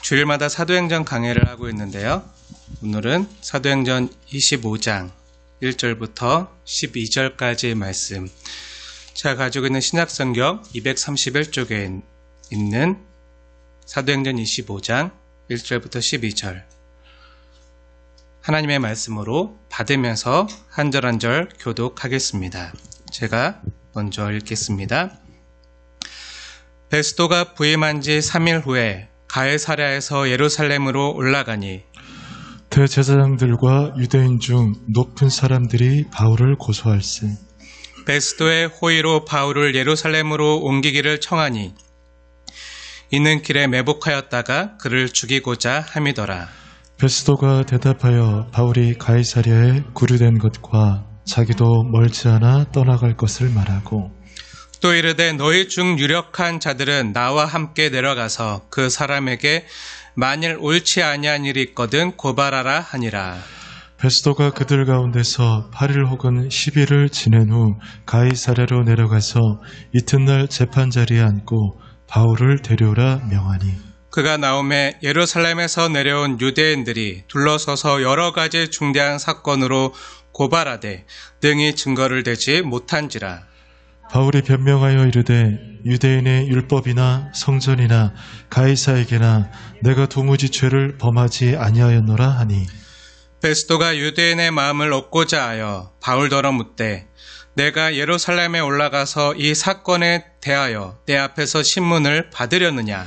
주일마다 사도행전 강해를 하고 있는데요. 오늘은 사도행전 25장 1절부터 12절까지의 말씀, 제가 가지고 있는 신약성경 231쪽에 있는 사도행전 25장 1절부터 12절 하나님의 말씀으로 받으면서 한 절 한 절 교독하겠습니다. 제가 먼저 읽겠습니다. 베스도가 부임한 지 3일 후에 가이사랴에서 예루살렘으로 올라가니 대제사장들과 유대인 중 높은 사람들이 바울을 고소할세. 베스도의 호의로 바울을 예루살렘으로 옮기기를 청하니 이는 길에 매복하였다가 그를 죽이고자 함이더라. 베스도가 대답하여 바울이 가이사랴에 구류된 것과 자기도 멀지 않아 떠나갈 것을 말하고 또 이르되 너희 중 유력한 자들은 나와 함께 내려가서 그 사람에게 만일 옳지 아니한 일이 있거든 고발하라 하니라. 베스도가 그들 가운데서 8일 혹은 10일을 지낸 후 가이사랴로 내려가서 이튿날 재판 자리에 앉고 바울을 데려오라 명하니 그가 나오매 예루살렘에서 내려온 유대인들이 둘러서서 여러 가지 중대한 사건으로 고발하되 능히 증거를 대지 못한지라. 바울이 변명하여 이르되 유대인의 율법이나 성전이나 가이사에게나 내가 도무지 죄를 범하지 아니하였노라 하니 베스도가 유대인의 마음을 얻고자 하여 바울더러 묻되 내가 예루살렘에 올라가서 이 사건에 대하여 내 앞에서 신문을 받으려느냐.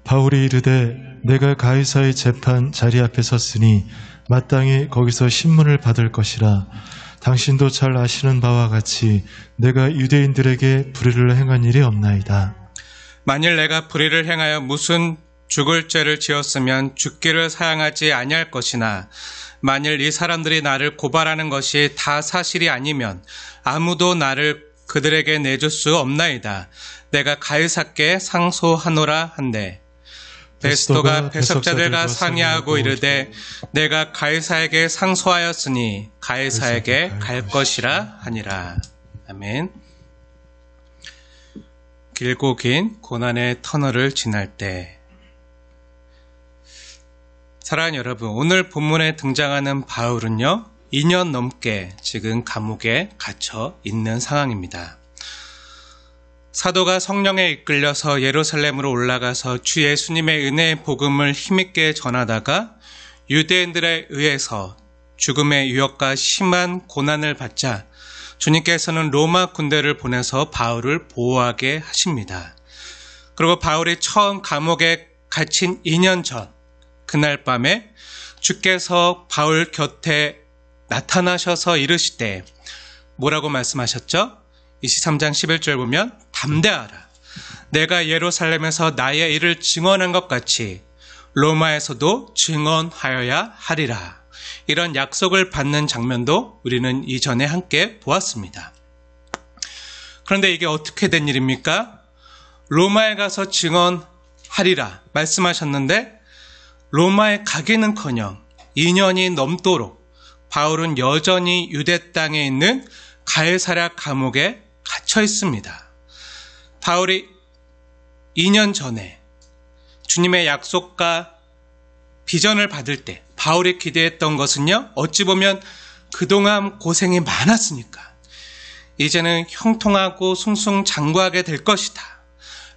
바울이 이르되 내가 가이사의 재판 자리 앞에 섰으니 마땅히 거기서 신문을 받을 것이라. 당신도 잘 아시는 바와 같이 내가 유대인들에게 불의를 행한 일이 없나이다. 만일 내가 불의를 행하여 무슨 죽을 죄를 지었으면 죽기를 사양하지 아니할 것이나 만일 이 사람들이 나를 고발하는 것이 다 사실이 아니면 아무도 나를 그들에게 내줄 수 없나이다. 내가 가이사께 상소하노라 한대. 베스도가 배석자들과 상의하고 이르되 내가 가이사에게 상소하였으니 가이사에게 갈 것이라 하니라. 아멘. 길고 긴 고난의 터널을 지날 때, 사랑하는 여러분, 오늘 본문에 등장하는 바울은요 2년 넘게 지금 감옥에 갇혀 있는 상황입니다. 사도가 성령에 이끌려서 예루살렘으로 올라가서 주 예수님의 은혜의 복음을 힘있게 전하다가 유대인들에 의해서 죽음의 위협과 심한 고난을 받자 주님께서는 로마 군대를 보내서 바울을 보호하게 하십니다. 그리고 바울이 처음 감옥에 갇힌 2년 전 그날 밤에 주께서 바울 곁에 나타나셔서 이르시되 뭐라고 말씀하셨죠? 23장 11절 보면 담대하라. 내가 예루살렘에서 나의 일을 증언한 것 같이 로마에서도 증언하여야 하리라. 이런 약속을 받는 장면도 우리는 이전에 함께 보았습니다. 그런데 이게 어떻게 된 일입니까? 로마에 가서 증언하리라 말씀하셨는데 로마에 가기는커녕 2년이 넘도록 바울은 여전히 유대 땅에 있는 가이사랴 감옥에 갇혀 있습니다. 바울이 2년 전에 주님의 약속과 비전을 받을 때 바울이 기대했던 것은요, 어찌 보면 그동안 고생이 많았으니까 이제는 형통하고 숭숭장구하게 될 것이다.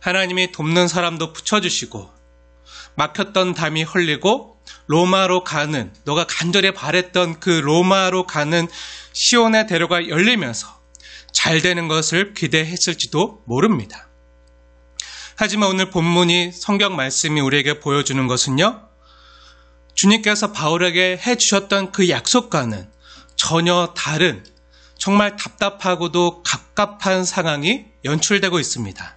하나님이 돕는 사람도 붙여주시고 막혔던 담이 흘리고 로마로 가는, 너가 간절히 바랬던 그 로마로 가는 시온의 대로가 열리면서 잘 되는 것을 기대했을지도 모릅니다. 하지만 오늘 본문이 성경 말씀이 우리에게 보여주는 것은요, 주님께서 바울에게 해주셨던 그 약속과는 전혀 다른 정말 답답하고도 갑갑한 상황이 연출되고 있습니다.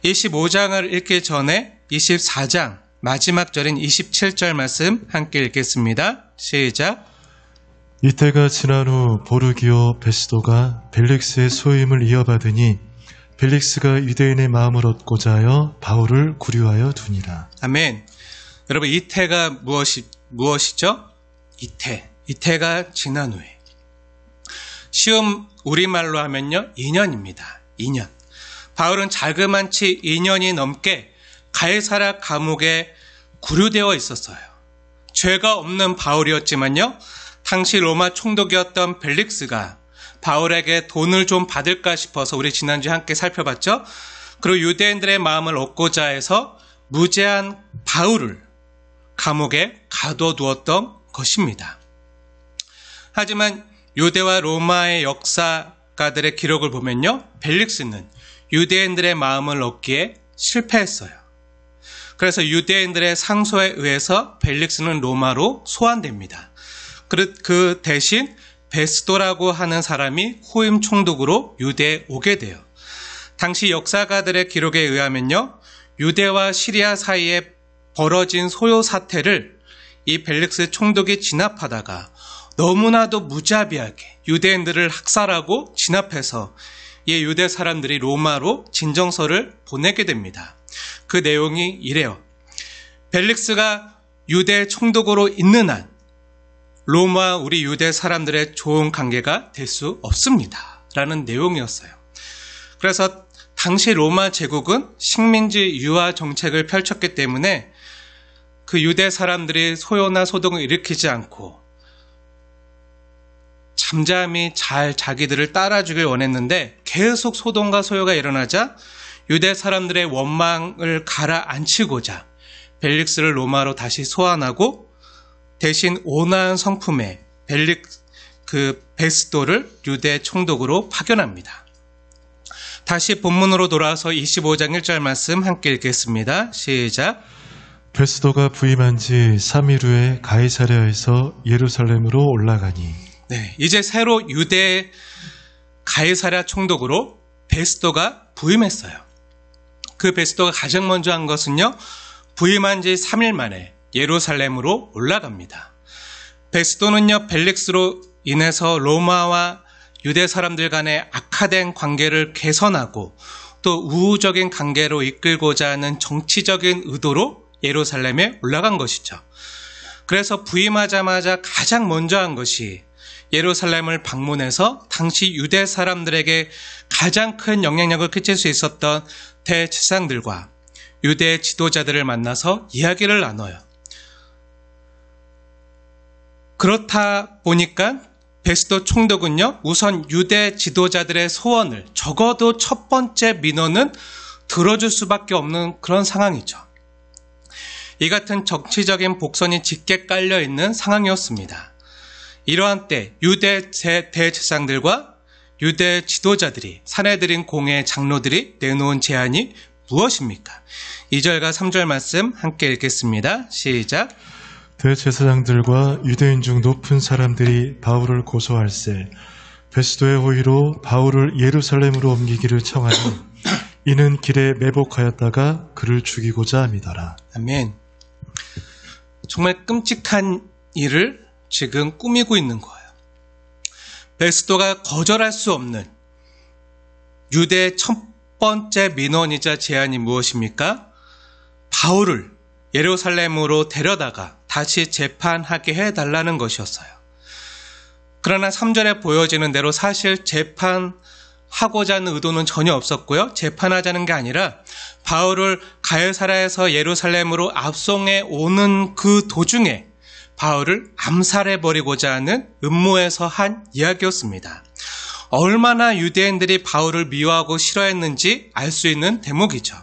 25장을 읽기 전에 24장 마지막 절인 27절 말씀 함께 읽겠습니다. 시작. 이때가 지난 후 보르기오 베스도가 벨릭스의 소임을 이어받으니 벨릭스가 유대인의 마음을 얻고자 하여 바울을 구류하여 두니라. 아멘. 여러분, 이때가 무엇이죠? 이때가 지난 후에. 쉬운 우리말로 하면요 2년입니다. 2년. 바울은 자그만치 2년이 넘게 가이사랴 감옥에 구류되어 있었어요. 죄가 없는 바울이었지만요, 당시 로마 총독이었던 벨릭스가 바울에게 돈을 좀 받을까 싶어서 우리 지난주에 함께 살펴봤죠. 그리고 유대인들의 마음을 얻고자 해서 무죄한 바울을 감옥에 가둬두었던 것입니다. 하지만 유대와 로마의 역사가들의 기록을 보면요, 벨릭스는 유대인들의 마음을 얻기에 실패했어요. 그래서 유대인들의 상소에 의해서 벨릭스는 로마로 소환됩니다. 그 대신 베스도라고 하는 사람이 후임 총독으로 유대에 오게 돼요. 당시 역사가들의 기록에 의하면요, 유대와 시리아 사이에 벌어진 소요 사태를 이 벨릭스 총독이 진압하다가 너무나도 무자비하게 유대인들을 학살하고 진압해서 이 유대 사람들이 로마로 진정서를 보내게 됩니다. 그 내용이 이래요. 벨릭스가 유대 총독으로 있는 한 로마와 우리 유대 사람들의 좋은 관계가 될 수 없습니다. 라는 내용이었어요. 그래서 당시 로마 제국은 식민지 유화 정책을 펼쳤기 때문에 그 유대 사람들이 소요나 소동을 일으키지 않고 잠잠히 잘 자기들을 따라주길 원했는데 계속 소동과 소요가 일어나자 유대 사람들의 원망을 가라앉히고자 벨릭스를 로마로 다시 소환하고 대신 온화한 성품의 베스도를 유대 총독으로 파견합니다. 다시 본문으로 돌아와서 25장 1절 말씀 함께 읽겠습니다. 시작. 베스도가 부임한 지 3일 후에 가이사랴에서 예루살렘으로 올라가니. 네, 이제 새로 유대 가이사랴 총독으로 베스도가 부임했어요. 그 베스도가 가장 먼저 한 것은요, 부임한 지 3일 만에 예루살렘으로 올라갑니다. 베스도는요, 벨릭스로 인해서 로마와 유대 사람들 간의 악화된 관계를 개선하고 또 우호적인 관계로 이끌고자 하는 정치적인 의도로 예루살렘에 올라간 것이죠. 그래서 부임하자마자 가장 먼저 한 것이 예루살렘을 방문해서 당시 유대 사람들에게 가장 큰 영향력을 끼칠 수 있었던 대제사장들과 유대 지도자들을 만나서 이야기를 나눠요. 그렇다 보니까 베스도 총독은요, 우선 유대 지도자들의 소원을 적어도 첫 번째 민원은 들어줄 수밖에 없는 그런 상황이죠. 이 같은 정치적인 복선이 짙게 깔려있는 상황이었습니다. 이러한 때 유대 대제사장들과 유대 지도자들이 사내들인 공회 장로들이 내놓은 제안이 무엇입니까? 2절과 3절 말씀 함께 읽겠습니다. 시작. 대제사장들과 유대인 중 높은 사람들이 바울을 고소할세 베스도의 호의로 바울을 예루살렘으로 옮기기를 청하니 이는 길에 매복하였다가 그를 죽이고자 함이더라. 아멘. 정말 끔찍한 일을 지금 꾸미고 있는 거예요. 베스도가 거절할 수 없는 유대의 첫 번째 민원이자 제안이 무엇입니까? 바울을 예루살렘으로 데려다가 다시 재판하게 해달라는 것이었어요. 그러나 3절에 보여지는 대로 사실 재판하고자 하는 의도는 전혀 없었고요. 재판하자는 게 아니라 바울을 가이사랴에서 예루살렘으로 압송해 오는 그 도중에 바울을 암살해버리고자 하는 음모에서 한 이야기였습니다. 얼마나 유대인들이 바울을 미워하고 싫어했는지 알 수 있는 대목이죠.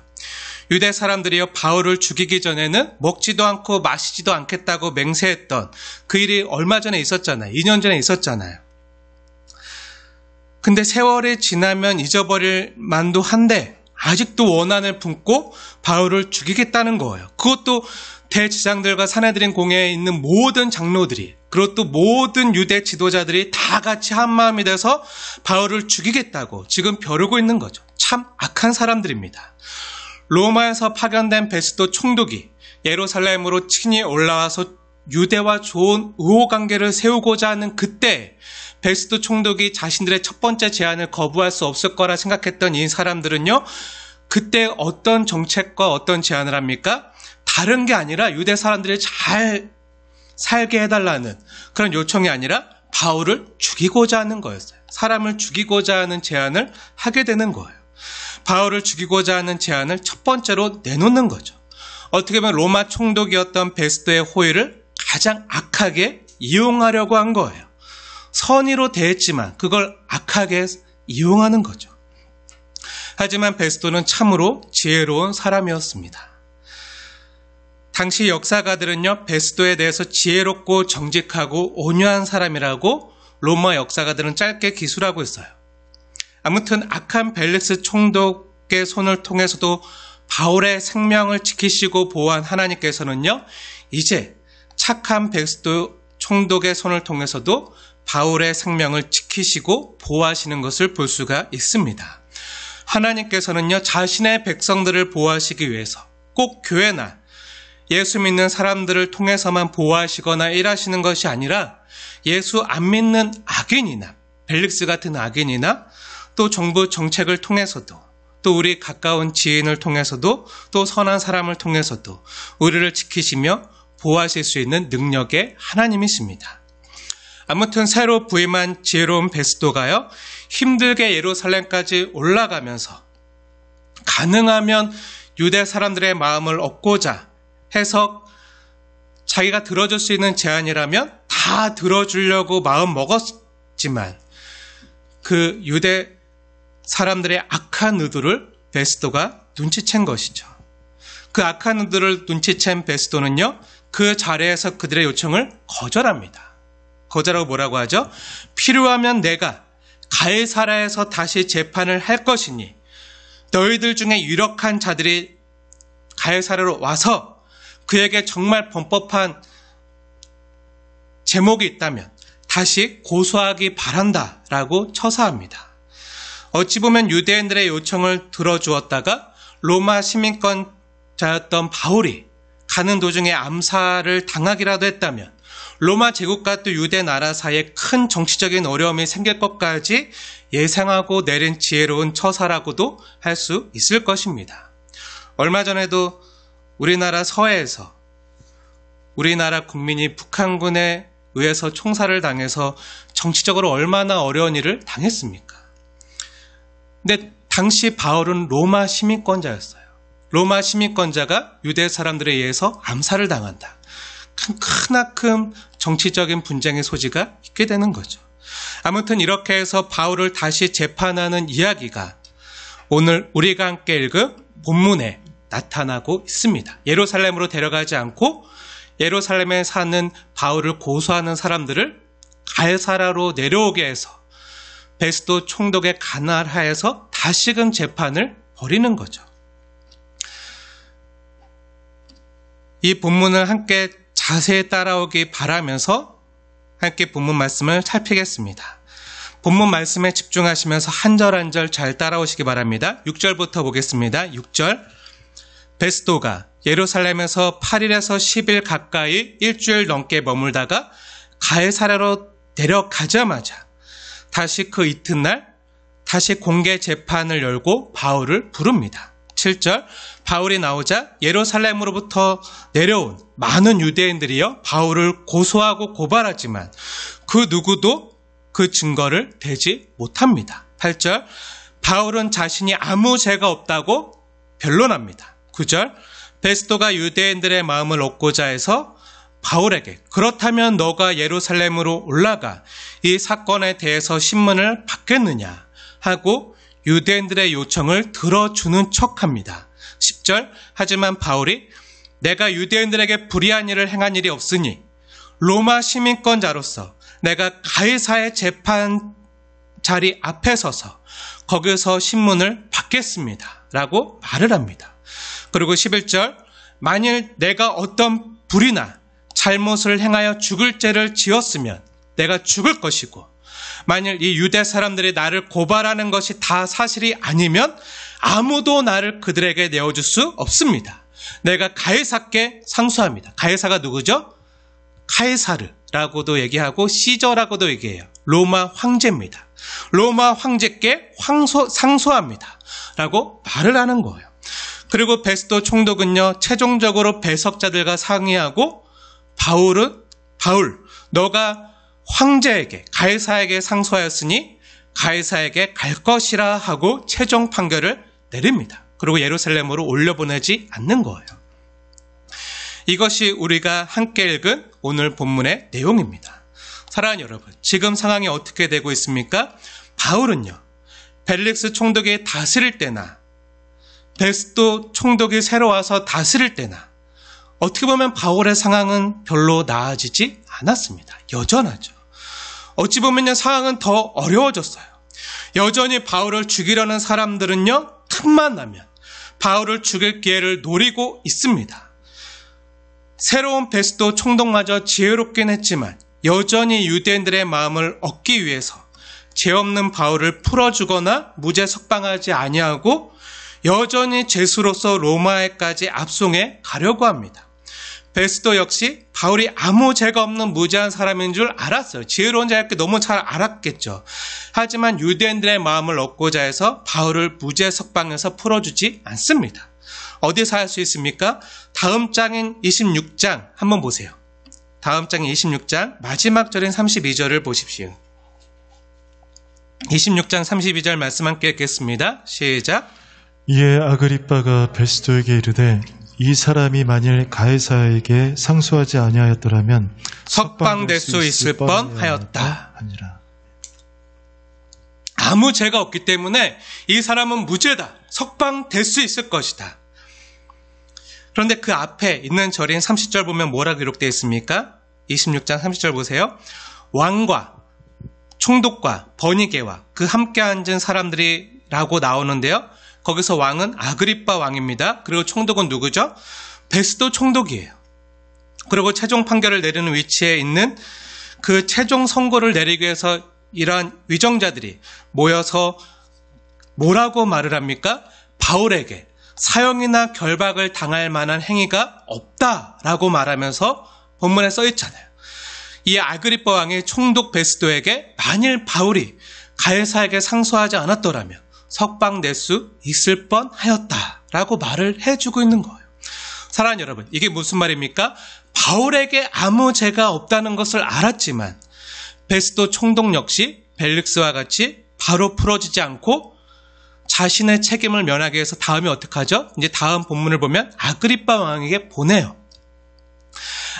유대 사람들이요, 바울을 죽이기 전에는 먹지도 않고 마시지도 않겠다고 맹세했던 그 일이 얼마 전에 있었잖아요. 2년 전에 있었잖아요. 근데 세월이 지나면 잊어버릴 만도 한데 아직도 원한을 품고 바울을 죽이겠다는 거예요. 그것도 대제사장들과 사내들인 공회에 있는 모든 장로들이, 그리고 또 모든 유대 지도자들이 다 같이 한마음이 돼서 바울을 죽이겠다고 지금 벼르고 있는 거죠. 참 악한 사람들입니다. 로마에서 파견된 베스도 총독이 예루살렘으로 친히 올라와서 유대와 좋은 우호관계를 세우고자 하는 그때 베스도 총독이 자신들의 첫 번째 제안을 거부할 수 없을 거라 생각했던 이 사람들은요, 그때 어떤 정책과 어떤 제안을 합니까? 다른 게 아니라 유대 사람들이 잘 살게 해달라는 그런 요청이 아니라 바울을 죽이고자 하는 거였어요. 사람을 죽이고자 하는 제안을 하게 되는 거예요. 바울을 죽이고자 하는 제안을 첫 번째로 내놓는 거죠. 어떻게 보면 로마 총독이었던 베스도의 호의를 가장 악하게 이용하려고 한 거예요. 선의로 대했지만 그걸 악하게 이용하는 거죠. 하지만 베스도는 참으로 지혜로운 사람이었습니다. 당시 역사가들은요, 베스도에 대해서 지혜롭고 정직하고 온유한 사람이라고 로마 역사가들은 짧게 기술하고 있어요. 아무튼 악한 벨릭스 총독의 손을 통해서도 바울의 생명을 지키시고 보호한 하나님께서는요, 이제 착한 베스도 총독의 손을 통해서도 바울의 생명을 지키시고 보호하시는 것을 볼 수가 있습니다. 하나님께서는요, 자신의 백성들을 보호하시기 위해서 꼭 교회나 예수 믿는 사람들을 통해서만 보호하시거나 일하시는 것이 아니라 예수 안 믿는 악인이나 벨릭스 같은 악인이나 또 정부 정책을 통해서도 또 우리 가까운 지인을 통해서도 또 선한 사람을 통해서도 우리를 지키시며 보호하실 수 있는 능력의 하나님이십니다. 아무튼 새로 부임한 지혜로운 베스도가요, 힘들게 예루살렘까지 올라가면서 가능하면 유대 사람들의 마음을 얻고자 해서 자기가 들어줄 수 있는 제안이라면 다 들어주려고 마음 먹었지만 그 유대 사람들의 악한 의도를 베스도가 눈치챈 것이죠. 그 악한 의도를 눈치챈 베스도는요, 그 자리에서 그들의 요청을 거절합니다. 거절하고 뭐라고 하죠? 필요하면 내가 가이사라에서 다시 재판을 할 것이니 너희들 중에 유력한 자들이 가이사라로 와서 그에게 정말 범법한 제목이 있다면 다시 고소하기 바란다 라고 처사합니다. 어찌 보면 유대인들의 요청을 들어주었다가 로마 시민권자였던 바울이 가는 도중에 암살을 당하기라도 했다면 로마 제국과 또 유대 나라 사이에 큰 정치적인 어려움이 생길 것까지 예상하고 내린 지혜로운 처사라고도 할 수 있을 것입니다. 얼마 전에도 우리나라 서해에서 우리나라 국민이 북한군에 의해서 총살을 당해서 정치적으로 얼마나 어려운 일을 당했습니까? 근데 당시 바울은 로마 시민권자였어요. 로마 시민권자가 유대 사람들에 의해서 암살을 당한다. 크나큰 정치적인 분쟁의 소지가 있게 되는 거죠. 아무튼 이렇게 해서 바울을 다시 재판하는 이야기가 오늘 우리가 함께 읽은 본문에 나타나고 있습니다. 예루살렘으로 데려가지 않고 예루살렘에 사는 바울을 고소하는 사람들을 가이사라로 내려오게 해서 베스도 총독의 간할 하에서 다시금 재판을 벌이는 거죠. 이 본문을 함께 자세히 따라오기 바라면서 함께 본문 말씀을 살피겠습니다. 본문 말씀에 집중하시면서 한 절 한 절 잘 따라오시기 바랍니다. 6절부터 보겠습니다. 6절. 베스도가 예루살렘에서 8일에서 10일 가까이 일주일 넘게 머물다가 가이사라로 데려가자마자 다시 그 이튿날 다시 공개 재판을 열고 바울을 부릅니다. 7절. 바울이 나오자 예루살렘으로부터 내려온 많은 유대인들이요 바울을 고소하고 고발하지만 그 누구도 그 증거를 대지 못합니다. 8절. 바울은 자신이 아무 죄가 없다고 변론합니다. 9절. 베스도가 유대인들의 마음을 얻고자 해서 바울에게 그렇다면 너가 예루살렘으로 올라가 이 사건에 대해서 신문을 받겠느냐 하고 유대인들의 요청을 들어주는 척합니다. 10절. 하지만 바울이 내가 유대인들에게 불의한 일을 행한 일이 없으니 로마 시민권자로서 내가 가이사의 재판 자리 앞에 서서 거기서 신문을 받겠습니다 라고 말을 합니다. 그리고 11절. 만일 내가 어떤 불의나 잘못을 행하여 죽을 죄를 지었으면 내가 죽을 것이고 만일 이 유대 사람들이 나를 고발하는 것이 다 사실이 아니면 아무도 나를 그들에게 내어줄 수 없습니다. 내가 가이사께 상소합니다. 가이사가 누구죠? 카이사르라고도 얘기하고 시저라고도 얘기해요. 로마 황제입니다. 로마 황제께 상소합니다. 라고 말을 하는 거예요. 그리고 베스도 총독은요, 최종적으로 배석자들과 상의하고 바울, 너가 황제에게, 가이사에게 상소하였으니 가이사에게 갈 것이라 하고 최종 판결을 내립니다. 그리고 예루살렘으로 올려보내지 않는 거예요. 이것이 우리가 함께 읽은 오늘 본문의 내용입니다. 사랑하는 여러분, 지금 상황이 어떻게 되고 있습니까? 바울은요, 벨릭스 총독이 다스릴 때나 베스도 총독이 새로 와서 다스릴 때나 어떻게 보면 바울의 상황은 별로 나아지지 않았습니다. 여전하죠. 어찌 보면 상황은 더 어려워졌어요. 여전히 바울을 죽이려는 사람들은요, 틈만 나면 바울을 죽일 기회를 노리고 있습니다. 새로운 베스도 총독마저 지혜롭긴 했지만 여전히 유대인들의 마음을 얻기 위해서 죄 없는 바울을 풀어주거나 무죄 석방하지 아니하고 여전히 죄수로서 로마에까지 압송해 가려고 합니다. 베스도 역시 바울이 아무 죄가 없는 무죄한 사람인 줄 알았어요. 지혜로운 자였기에 너무 잘 알았겠죠. 하지만 유대인들의 마음을 얻고자 해서 바울을 무죄 석방해서 풀어주지 않습니다. 어디서 할 수 있습니까? 다음 장인 26장 한번 보세요. 다음 장인 26장 마지막 절인 32절을 보십시오. 26장 32절 말씀 함께 읽겠습니다. 시작. 이에 아그리빠가 베스도에게 이르되 이 사람이 만일 가이사에게 상소하지 아니하였더라면 석방될 수 있을 뻔하였다. 하니라. 아무 죄가 없기 때문에 이 사람은 무죄다. 석방될 수 있을 것이다. 그런데 그 앞에 있는 절인 30절 보면 뭐라 기록되어 있습니까? 26장 30절 보세요. 왕과 총독과 버니게와 그 함께 앉은 사람들이라고 나오는데요. 거기서 왕은 아그리빠 왕입니다. 그리고 총독은 누구죠? 베스도 총독이에요. 그리고 최종 판결을 내리는 위치에 있는 그 최종 선고를 내리기 위해서 이러한 위정자들이 모여서 뭐라고 말을 합니까? 바울에게 사형이나 결박을 당할 만한 행위가 없다라고 말하면서 본문에 써 있잖아요. 이 아그리빠 왕이 총독 베스도에게 만일 바울이 가이사에게 상소하지 않았더라면 석방될 수 있을 뻔하였다라고 말을 해주고 있는 거예요. 사랑하는 여러분, 이게 무슨 말입니까? 바울에게 아무 죄가 없다는 것을 알았지만 베스도 총독 역시 벨릭스와 같이 바로 풀어지지 않고 자신의 책임을 면하기 위해서 다음에 어떻게 하죠? 이제 다음 본문을 보면 아그리빠 왕에게 보내요.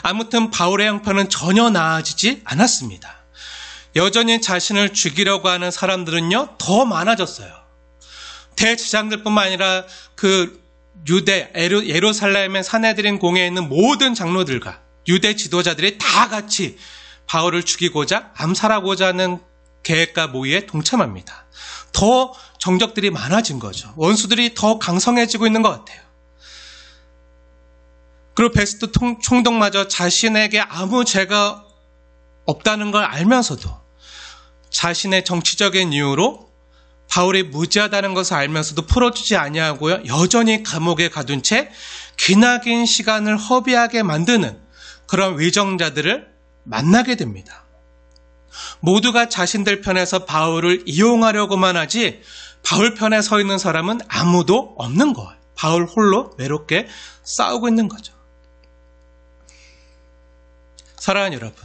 아무튼 바울의 형편은 전혀 나아지지 않았습니다. 여전히 자신을 죽이려고 하는 사람들은요, 더 많아졌어요. 대제사장들뿐만 아니라 그 유대 예루살렘의 사내들인 공회에 있는 모든 장로들과 유대 지도자들이 다 같이 바울을 죽이고자 암살하고자 하는 계획과 모의에 동참합니다. 더 정적들이 많아진 거죠. 원수들이 더 강성해지고 있는 것 같아요. 그리고 베스도 총독마저 자신에게 아무 죄가 없다는 걸 알면서도 자신의 정치적인 이유로 바울이 무죄하다는 것을 알면서도 풀어주지 아니하고요. 여전히 감옥에 가둔 채 기나긴 시간을 허비하게 만드는 그런 위정자들을 만나게 됩니다. 모두가 자신들 편에서 바울을 이용하려고만 하지 바울 편에 서 있는 사람은 아무도 없는 거예요. 바울 홀로 외롭게 싸우고 있는 거죠. 사랑하는 여러분,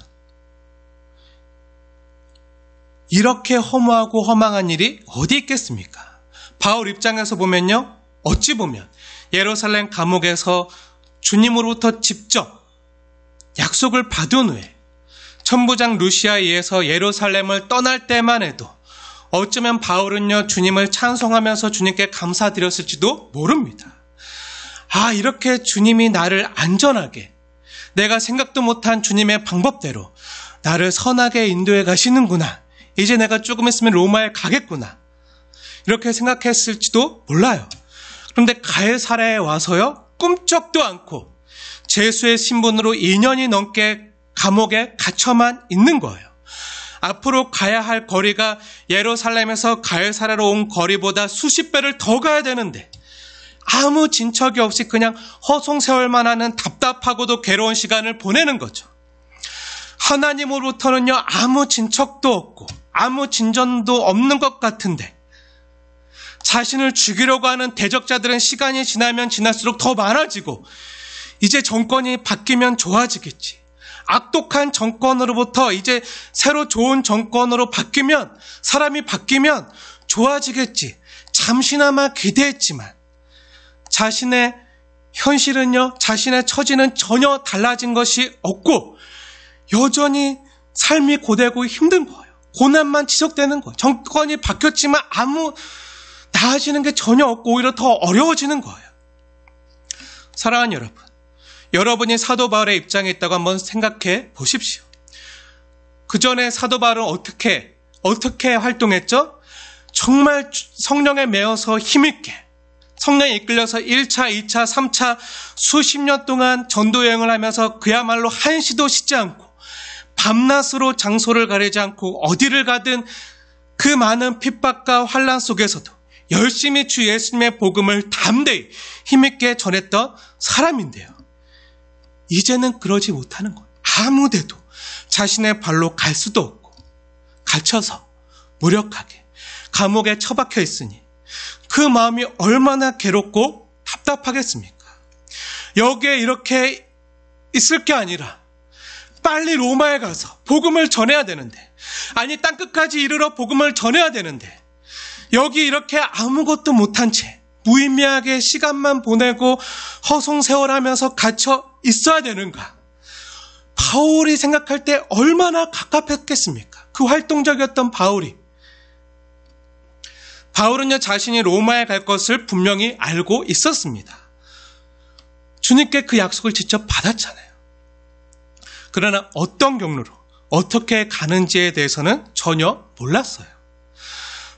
이렇게 허무하고 허망한 일이 어디 있겠습니까? 바울 입장에서 보면요, 어찌 보면 예루살렘 감옥에서 주님으로부터 직접 약속을 받은 후에 천부장 루시아에 의해서 예루살렘을 떠날 때만 해도 어쩌면 바울은요, 주님을 찬송하면서 주님께 감사드렸을지도 모릅니다. 아, 이렇게 주님이 나를 안전하게 내가 생각도 못한 주님의 방법대로 나를 선하게 인도해 가시는구나. 이제 내가 조금 있으면 로마에 가겠구나. 이렇게 생각했을지도 몰라요. 그런데 가이사랴에 와서요, 꿈쩍도 않고 제수의 신분으로 2년이 넘게 감옥에 갇혀만 있는 거예요. 앞으로 가야 할 거리가 예루살렘에서 가이사랴로 온 거리보다 수십 배를 더 가야 되는데 아무 진척이 없이 그냥 허송세월만 하는 답답하고도 괴로운 시간을 보내는 거죠. 하나님으로부터는요, 아무 진척도 없고 아무 진전도 없는 것 같은데 자신을 죽이려고 하는 대적자들은 시간이 지나면 지날수록 더 많아지고 이제 정권이 바뀌면 좋아지겠지. 악독한 정권으로부터 이제 새로 좋은 정권으로 바뀌면, 사람이 바뀌면 좋아지겠지. 잠시나마 기대했지만 자신의 현실은요, 자신의 처지는 전혀 달라진 것이 없고 여전히 삶이 고되고 힘든 거예요. 고난만 지속되는 거예요. 정권이 바뀌었지만 아무 나아지는 게 전혀 없고 오히려 더 어려워지는 거예요. 사랑하는 여러분, 여러분이 사도 바울의 입장에 있다고 한번 생각해 보십시오. 그 전에 사도 바울은 어떻게 활동했죠? 정말 성령에 매여서 힘있게 성령에 이끌려서 1차, 2차, 3차 수십 년 동안 전도 여행을 하면서 그야말로 한시도 쉬지 않고 밤낮으로 장소를 가리지 않고 어디를 가든 그 많은 핍박과 환난 속에서도 열심히 주 예수님의 복음을 담대히 힘있게 전했던 사람인데요. 이제는 그러지 못하는 거예요. 아무데도 자신의 발로 갈 수도 없고 갇혀서 무력하게 감옥에 처박혀 있으니 그 마음이 얼마나 괴롭고 답답하겠습니까? 여기에 이렇게 있을 게 아니라 빨리 로마에 가서 복음을 전해야 되는데, 아니 땅끝까지 이르러 복음을 전해야 되는데 여기 이렇게 아무것도 못한 채 무의미하게 시간만 보내고 허송세월하면서 갇혀 있어야 되는가? 바울이 생각할 때 얼마나 갑갑했겠습니까? 그 활동적이었던 바울은요, 자신이 로마에 갈 것을 분명히 알고 있었습니다. 주님께 그 약속을 직접 받았잖아요. 그러나 어떤 경로로 어떻게 가는지에 대해서는 전혀 몰랐어요.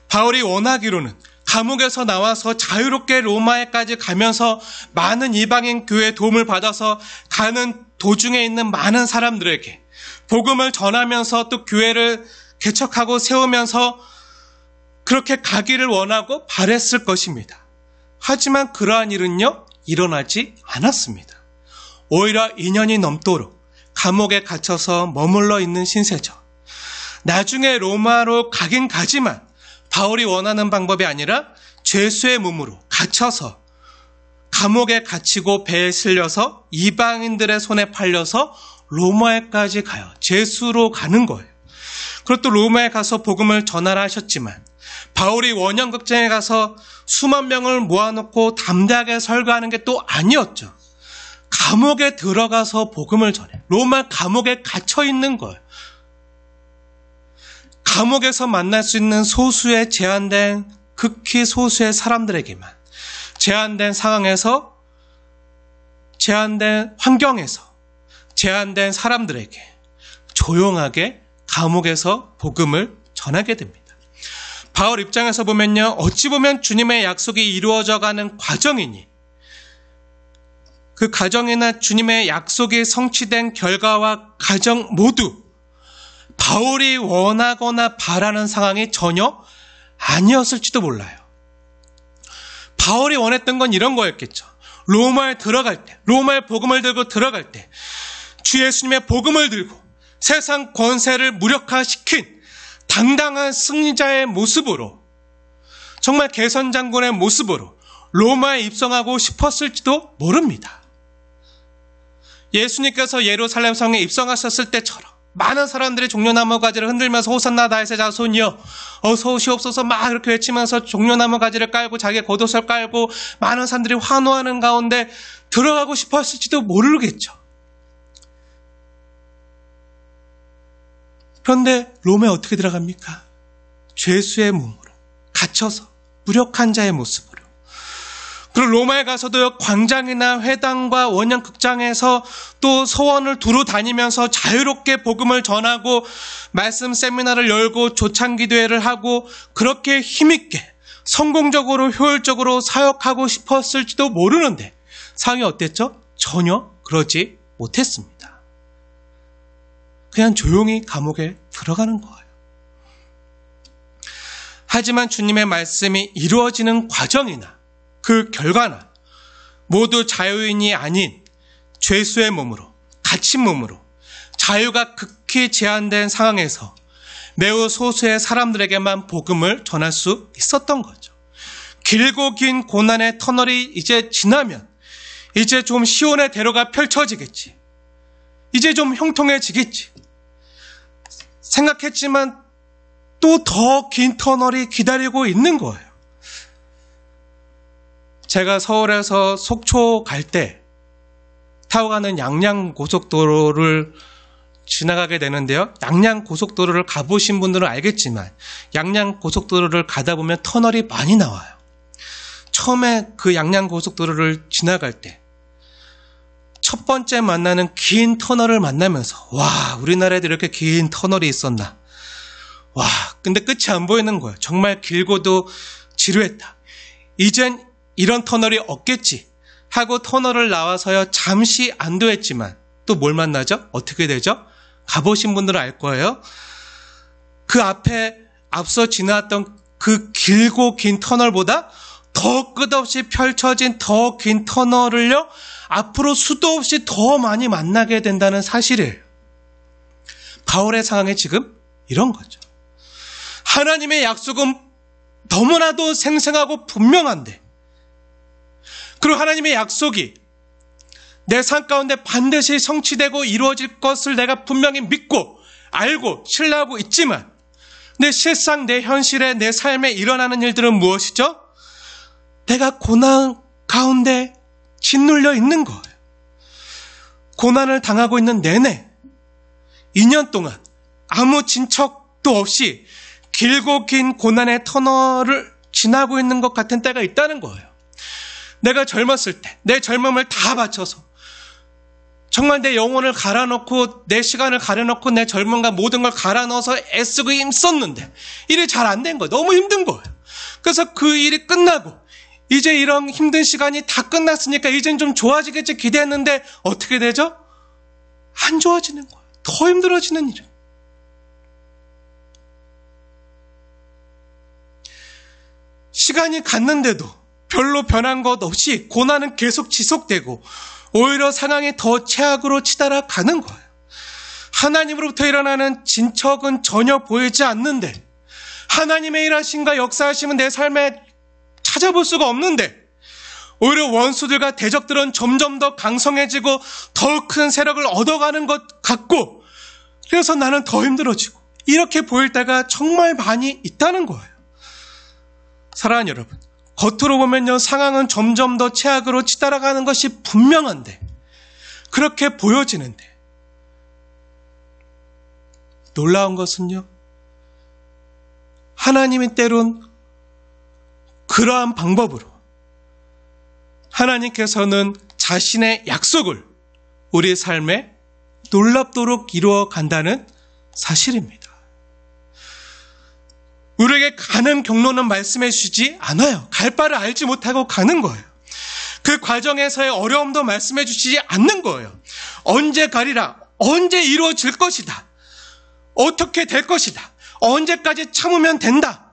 바울이 원하기로는 감옥에서 나와서 자유롭게 로마에까지 가면서 많은 이방인 교회의 도움을 받아서 가는 도중에 있는 많은 사람들에게 복음을 전하면서 또 교회를 개척하고 세우면서 그렇게 가기를 원하고 바랬을 것입니다. 하지만 그러한 일은요, 일어나지 않았습니다. 오히려 2년이 넘도록 감옥에 갇혀서 머물러 있는 신세죠. 나중에 로마로 가긴 가지만 바울이 원하는 방법이 아니라 죄수의 몸으로 갇혀서 감옥에 갇히고 배에 실려서 이방인들의 손에 팔려서 로마에까지 가요. 죄수로 가는 거예요. 그리고 또 로마에 가서 복음을 전하라 하셨지만 바울이 원형극장에 가서 수만 명을 모아놓고 담대하게 설교하는 게 또 아니었죠. 감옥에 들어가서 복음을 전해. 로마 감옥에 갇혀 있는 거예요. 감옥에서 만날 수 있는 소수의 제한된, 극히 소수의 사람들에게만 제한된 상황에서, 제한된 환경에서, 제한된 사람들에게 조용하게 감옥에서 복음을 전하게 됩니다. 바울 입장에서 보면요, 어찌 보면 주님의 약속이 이루어져가는 과정이니 그 과정이나 주님의 약속이 성취된 결과와 과정 모두 바울이 원하거나 바라는 상황이 전혀 아니었을지도 몰라요. 바울이 원했던 건 이런 거였겠죠. 로마에 들어갈 때, 로마의 복음을 들고 들어갈 때 주 예수님의 복음을 들고 세상 권세를 무력화시킨 당당한 승리자의 모습으로, 정말 개선장군의 모습으로 로마에 입성하고 싶었을지도 모릅니다. 예수님께서 예루살렘 성에 입성하셨을 때처럼 많은 사람들이 종려나무 가지를 흔들면서 호산나 다윗의 자손이여 어서 오시옵소서 막 이렇게 외치면서 종려나무 가지를 깔고 자기의 겉옷을 깔고 많은 사람들이 환호하는 가운데 들어가고 싶었을지도 모르겠죠. 그런데 로마에 어떻게 들어갑니까? 죄수의 몸으로 갇혀서 무력한 자의 모습으로. 그리고 로마에 가서도 광장이나 회당과 원형극장에서 또 서원을 두루 다니면서 자유롭게 복음을 전하고 말씀 세미나를 열고 조창기도회를 하고 그렇게 힘있게 성공적으로 효율적으로 사역하고 싶었을지도 모르는데 상황이 어땠죠? 전혀 그러지 못했습니다. 그냥 조용히 감옥에 들어가는 거예요. 하지만 주님의 말씀이 이루어지는 과정이나 그 결과나 모두 자유인이 아닌 죄수의 몸으로, 갇힌 몸으로 자유가 극히 제한된 상황에서 매우 소수의 사람들에게만 복음을 전할 수 있었던 거죠. 길고 긴 고난의 터널이 이제 지나면 이제 좀 시온의 대로가 펼쳐지겠지. 이제 좀 형통해지겠지. 생각했지만 또 더 긴 터널이 기다리고 있는 거예요. 제가 서울에서 속초 갈 때 타고 가는 양양고속도로를 지나가게 되는데요. 양양고속도로를 가보신 분들은 알겠지만 양양고속도로를 가다 보면 터널이 많이 나와요. 처음에 그 양양고속도로를 지나갈 때 첫 번째 만나는 긴 터널을 만나면서 와, 우리나라에도 이렇게 긴 터널이 있었나. 와, 근데 끝이 안 보이는 거예요. 정말 길고도 지루했다. 이젠 이런 터널이 없겠지 하고 터널을 나와서요, 잠시 안도했지만 또 뭘 만나죠? 어떻게 되죠? 가보신 분들은 알 거예요. 그 앞에 앞서 지나왔던 그 길고 긴 터널보다 더 끝없이 펼쳐진 더 긴 터널을요, 앞으로 수도 없이 더 많이 만나게 된다는 사실이에요. 바울의 상황이 지금 이런 거죠. 하나님의 약속은 너무나도 생생하고 분명한데, 그리고 하나님의 약속이 내 삶 가운데 반드시 성취되고 이루어질 것을 내가 분명히 믿고 알고 신뢰하고 있지만, 내 실상, 내 현실에, 내 삶에 일어나는 일들은 무엇이죠? 내가 고난 가운데 짓눌려 있는 거예요. 고난을 당하고 있는 내내 2년 동안 아무 진척도 없이 길고 긴 고난의 터널을 지나고 있는 것 같은 때가 있다는 거예요. 내가 젊었을 때 내 젊음을 다 바쳐서 정말 내 영혼을 갈아넣고 내 시간을 갈아넣고 내 젊음과 모든 걸 갈아넣어서 애쓰고 힘썼는데 일이 잘 안 된 거예요. 너무 힘든 거예요. 그래서 그 일이 끝나고 이제 이런 힘든 시간이 다 끝났으니까 이젠 좀 좋아지겠지 기대했는데 어떻게 되죠? 안 좋아지는 거예요. 더 힘들어지는 일이에요. 시간이 갔는데도 별로 변한 것 없이 고난은 계속 지속되고 오히려 상황이 더 최악으로 치달아 가는 거예요. 하나님으로부터 일어나는 진척은 전혀 보이지 않는데, 하나님의 일하심과 역사하심은 내 삶에 찾아볼 수가 없는데, 오히려 원수들과 대적들은 점점 더 강성해지고 더 큰 세력을 얻어가는 것 같고, 그래서 나는 더 힘들어지고, 이렇게 보일 때가 정말 많이 있다는 거예요. 사랑하는 여러분, 겉으로 보면요, 상황은 점점 더 최악으로 치달아가는 것이 분명한데, 그렇게 보여지는데, 놀라운 것은요, 하나님이 때론 그러한 방법으로 하나님께서는 자신의 약속을 우리 삶에 놀랍도록 이루어 간다는 사실입니다. 우리에게 가는 경로는 말씀해 주시지 않아요. 갈 바를 알지 못하고 가는 거예요. 그 과정에서의 어려움도 말씀해 주시지 않는 거예요. 언제 가리라, 언제 이루어질 것이다, 어떻게 될 것이다, 언제까지 참으면 된다,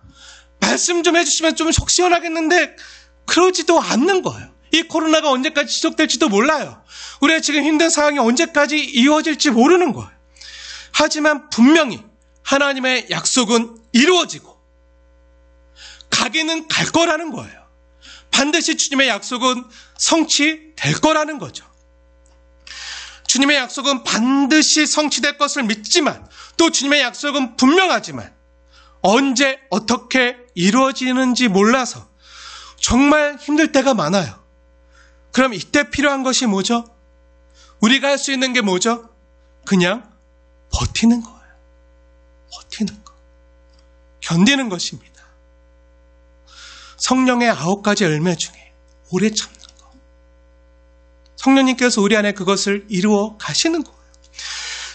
말씀 좀 해주시면 좀 속 시원하겠는데 그러지도 않는 거예요. 이 코로나가 언제까지 지속될지도 몰라요. 우리가 지금 힘든 상황이 언제까지 이루어질지 모르는 거예요. 하지만 분명히 하나님의 약속은 이루어지고 가기는 갈 거라는 거예요. 반드시 주님의 약속은 성취될 거라는 거죠. 주님의 약속은 반드시 성취될 것을 믿지만, 또 주님의 약속은 분명하지만 언제 어떻게 이루어지는지 몰라서 정말 힘들 때가 많아요. 그럼 이때 필요한 것이 뭐죠? 우리가 할 수 있는 게 뭐죠? 그냥 버티는 거예요. 버티는 거. 견디는 것입니다. 성령의 9가지 열매 중에 오래 참는 거. 성령님께서 우리 안에 그것을 이루어 가시는 거예요.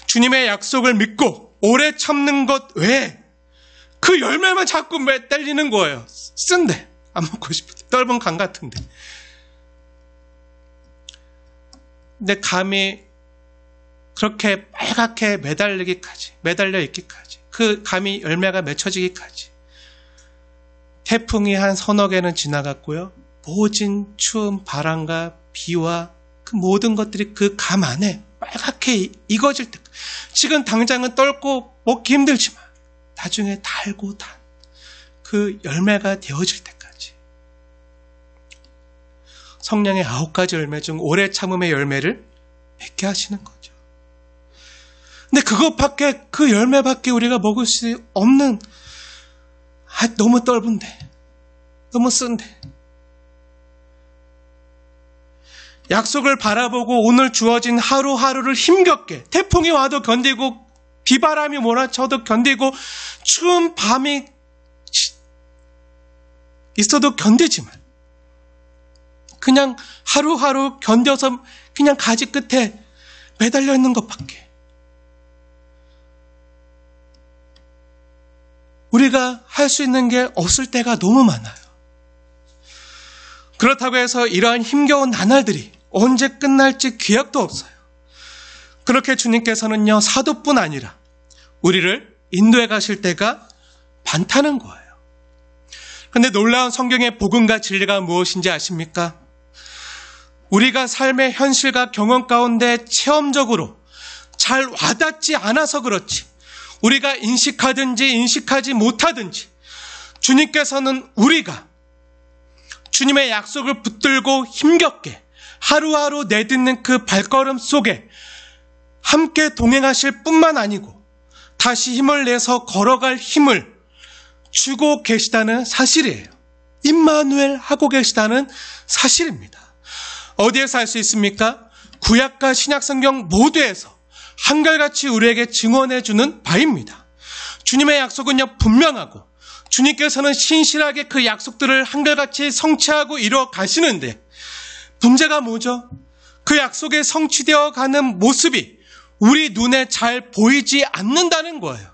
주님의 약속을 믿고 오래 참는 것 외에 그 열매만 자꾸 매달리는 거예요. 쓴데, 안 먹고 싶은데, 떫은 감 같은데. 근데 감이 그렇게 빨갛게 매달려 있기까지, 그 감이 열매가 맺혀지기까지 태풍이 한 서너 개는 지나갔고요. 모진 추운 바람과 비와 그 모든 것들이 그 감 안에 빨갛게 익어질 때, 지금 당장은 떫고 먹기 힘들지만 나중에 달고 단 그 열매가 되어질 때까지 성령의 9가지 열매 중 오래 참음의 열매를 맺게 하시는 거죠. 근데 그것밖에, 그 열매밖에 우리가 먹을 수 없는, 너무 떫은데, 너무 쓴데, 약속을 바라보고 오늘 주어진 하루하루를 힘겹게 태풍이 와도 견디고 비바람이 몰아쳐도 견디고 추운 밤이 있어도 견디지만 그냥 하루하루 견뎌서 그냥 가지 끝에 매달려 있는 것밖에 우리가 할 수 있는 게 없을 때가 너무 많아요. 그렇다고 해서 이러한 힘겨운 나날들이 언제 끝날지 기약도 없어요. 그렇게 주님께서는요, 사도뿐 아니라 우리를 인도해 가실 때가 많다는 거예요. 그런데 놀라운 성경의 복음과 진리가 무엇인지 아십니까? 우리가 삶의 현실과 경험 가운데 체험적으로 잘 와닿지 않아서 그렇지, 우리가 인식하든지 인식하지 못하든지 주님께서는 우리가 주님의 약속을 붙들고 힘겹게 하루하루 내딛는 그 발걸음 속에 함께 동행하실 뿐만 아니고 다시 힘을 내서 걸어갈 힘을 주고 계시다는 사실이에요. 임마누엘 하고 계시다는 사실입니다. 어디에서 알 수 있습니까? 구약과 신약성경 모두에서 한결같이 우리에게 증언해주는 바입니다. 주님의 약속은요, 분명하고 주님께서는 신실하게 그 약속들을 한결같이 성취하고 이루어 가시는데 문제가 뭐죠? 그 약속에 성취되어 가는 모습이 우리 눈에 잘 보이지 않는다는 거예요.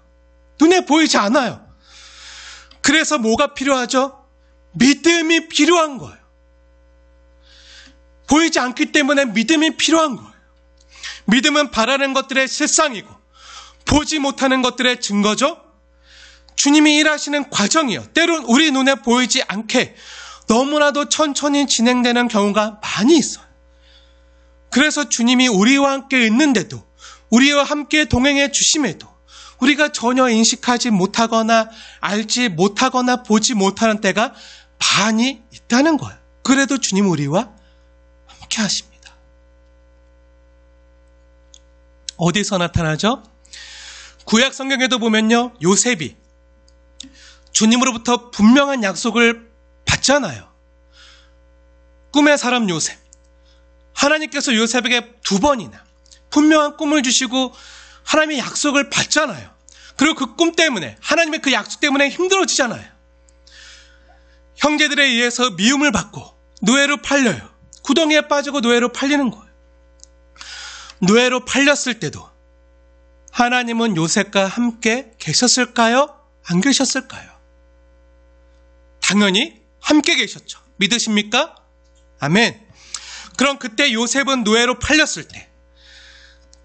눈에 보이지 않아요. 그래서 뭐가 필요하죠? 믿음이 필요한 거예요. 보이지 않기 때문에 믿음이 필요한 거예요. 믿음은 바라는 것들의 실상이고 보지 못하는 것들의 증거죠. 주님이 일하시는 과정이요, 때론 우리 눈에 보이지 않게 너무나도 천천히 진행되는 경우가 많이 있어요. 그래서 주님이 우리와 함께 있는데도, 우리와 함께 동행해 주심에도 우리가 전혀 인식하지 못하거나 알지 못하거나 보지 못하는 때가 많이 있다는 거예요. 그래도 주님 우리와 함께 하십니다. 어디서 나타나죠? 구약 성경에도 보면요, 요셉이 주님으로부터 분명한 약속을 받잖아요. 꿈의 사람 요셉. 하나님께서 요셉에게 2번이나 분명한 꿈을 주시고 하나님의 약속을 받잖아요. 그리고 그 꿈 때문에, 하나님의 그 약속 때문에 힘들어지잖아요. 형제들에 의해서 미움을 받고 노예로 팔려요. 구덩이에 빠지고 노예로 팔리는 거예요. 노예로 팔렸을 때도 하나님은 요셉과 함께 계셨을까요? 안 계셨을까요? 당연히 함께 계셨죠. 믿으십니까? 아멘. 그럼 그때 요셉은 노예로 팔렸을 때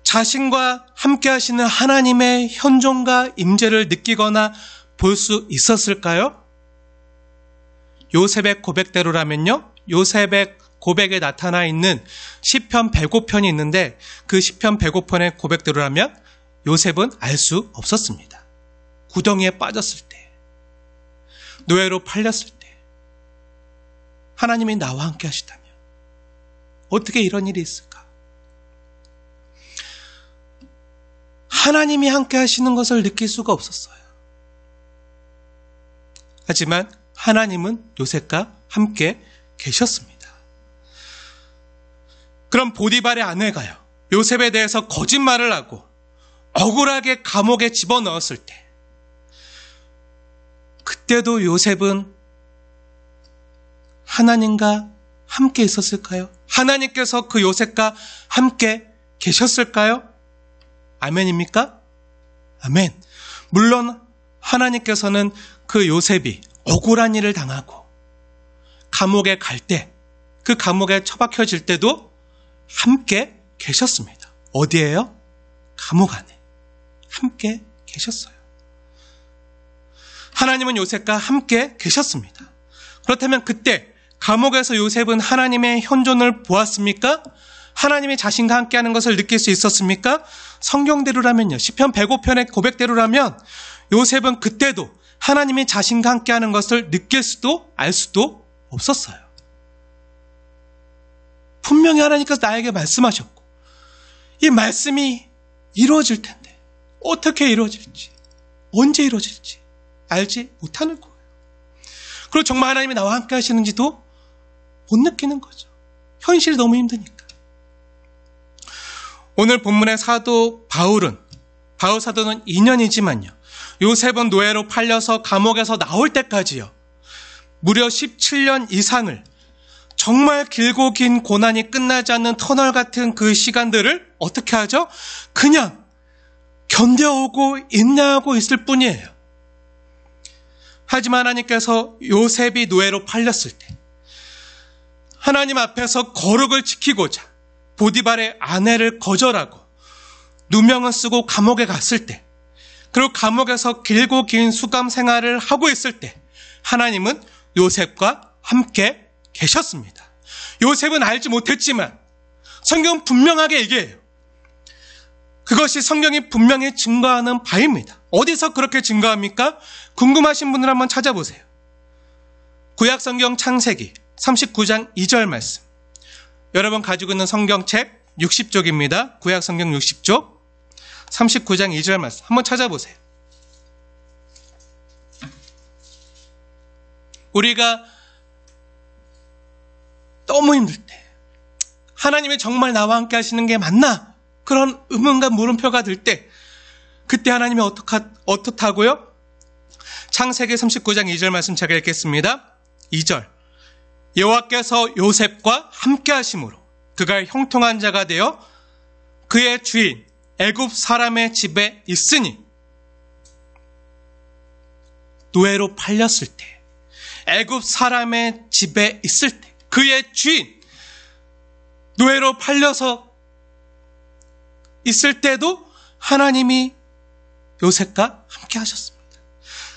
자신과 함께 하시는 하나님의 현존과 임재를 느끼거나 볼 수 있었을까요? 요셉의 고백대로라면요, 요셉의 고백에 나타나 있는 시편 105편이 있는데 그 시편 105편의 고백대로라면 요셉은 알 수 없었습니다. 구덩이에 빠졌을 때, 노예로 팔렸을 때 하나님이 나와 함께 하시다면 어떻게 이런 일이 있을까? 하나님이 함께 하시는 것을 느낄 수가 없었어요. 하지만 하나님은 요셉과 함께 계셨습니다. 그럼 보디발의 아내가요, 요셉에 대해서 거짓말을 하고 억울하게 감옥에 집어넣었을 때 그때도 요셉은 하나님과 함께 있었을까요? 하나님께서 그 요셉과 함께 계셨을까요? 아멘입니까? 아멘. 물론 하나님께서는 그 요셉이 억울한 일을 당하고 감옥에 갈 때, 그 감옥에 처박혀질 때도 함께 계셨습니다. 어디에요? 감옥 안에 함께 계셨어요. 하나님은 요셉과 함께 계셨습니다. 그렇다면 그때 감옥에서 요셉은 하나님의 현존을 보았습니까? 하나님이 자신과 함께하는 것을 느낄 수 있었습니까? 성경대로라면요, 시편 105편의 고백대로라면 요셉은 그때도 하나님이 자신과 함께하는 것을 느낄 수도 알 수도 없었어요. 분명히 하나님께서 나에게 말씀하셨고 이 말씀이 이루어질 텐데 어떻게 이루어질지, 언제 이루어질지 알지 못하는 거예요. 그리고 정말 하나님이 나와 함께 하시는지도 못 느끼는 거죠. 현실이 너무 힘드니까. 오늘 본문의 사도 바울 사도는 2년이지만요. 요셉은 노예로 팔려서 감옥에서 나올 때까지요. 무려 17년 이상을 정말 길고 긴 고난이 끝나지 않는 터널 같은 그 시간들을 어떻게 하죠? 그냥 견뎌오고 인내하고 있을 뿐이에요. 하지만 하나님께서 요셉이 노예로 팔렸을 때 하나님 앞에서 거룩을 지키고자 보디발의 아내를 거절하고 누명을 쓰고 감옥에 갔을 때, 그리고 감옥에서 길고 긴 수감 생활을 하고 있을 때 하나님은 요셉과 함께 계셨습니다. 요셉은 알지 못했지만 성경은 분명하게 얘기해요. 그것이 성경이 분명히 증거하는 바입니다. 어디서 그렇게 증거합니까? 궁금하신 분들 한번 찾아보세요. 구약성경 창세기 39장 2절 말씀. 여러분 가지고 있는 성경책 60쪽입니다. 구약성경 60쪽 39장 2절 말씀 한번 찾아보세요. 우리가 너무 힘들 때 하나님이 정말 나와 함께 하시는 게 맞나? 그런 의문과 물음표가 들 때 그때 하나님이 어떻다고요? 창세기 39장 2절 말씀 제가 읽겠습니다. 2절. 여호와께서 요셉과 함께 하심으로 그가 형통한 자가 되어 그의 주인 애굽 사람의 집에 있으니. 노예로 팔렸을 때, 애굽 사람의 집에 있을 때, 그의 주인 노예로 팔려서 있을 때도 하나님이 요셉과 함께 하셨습니다.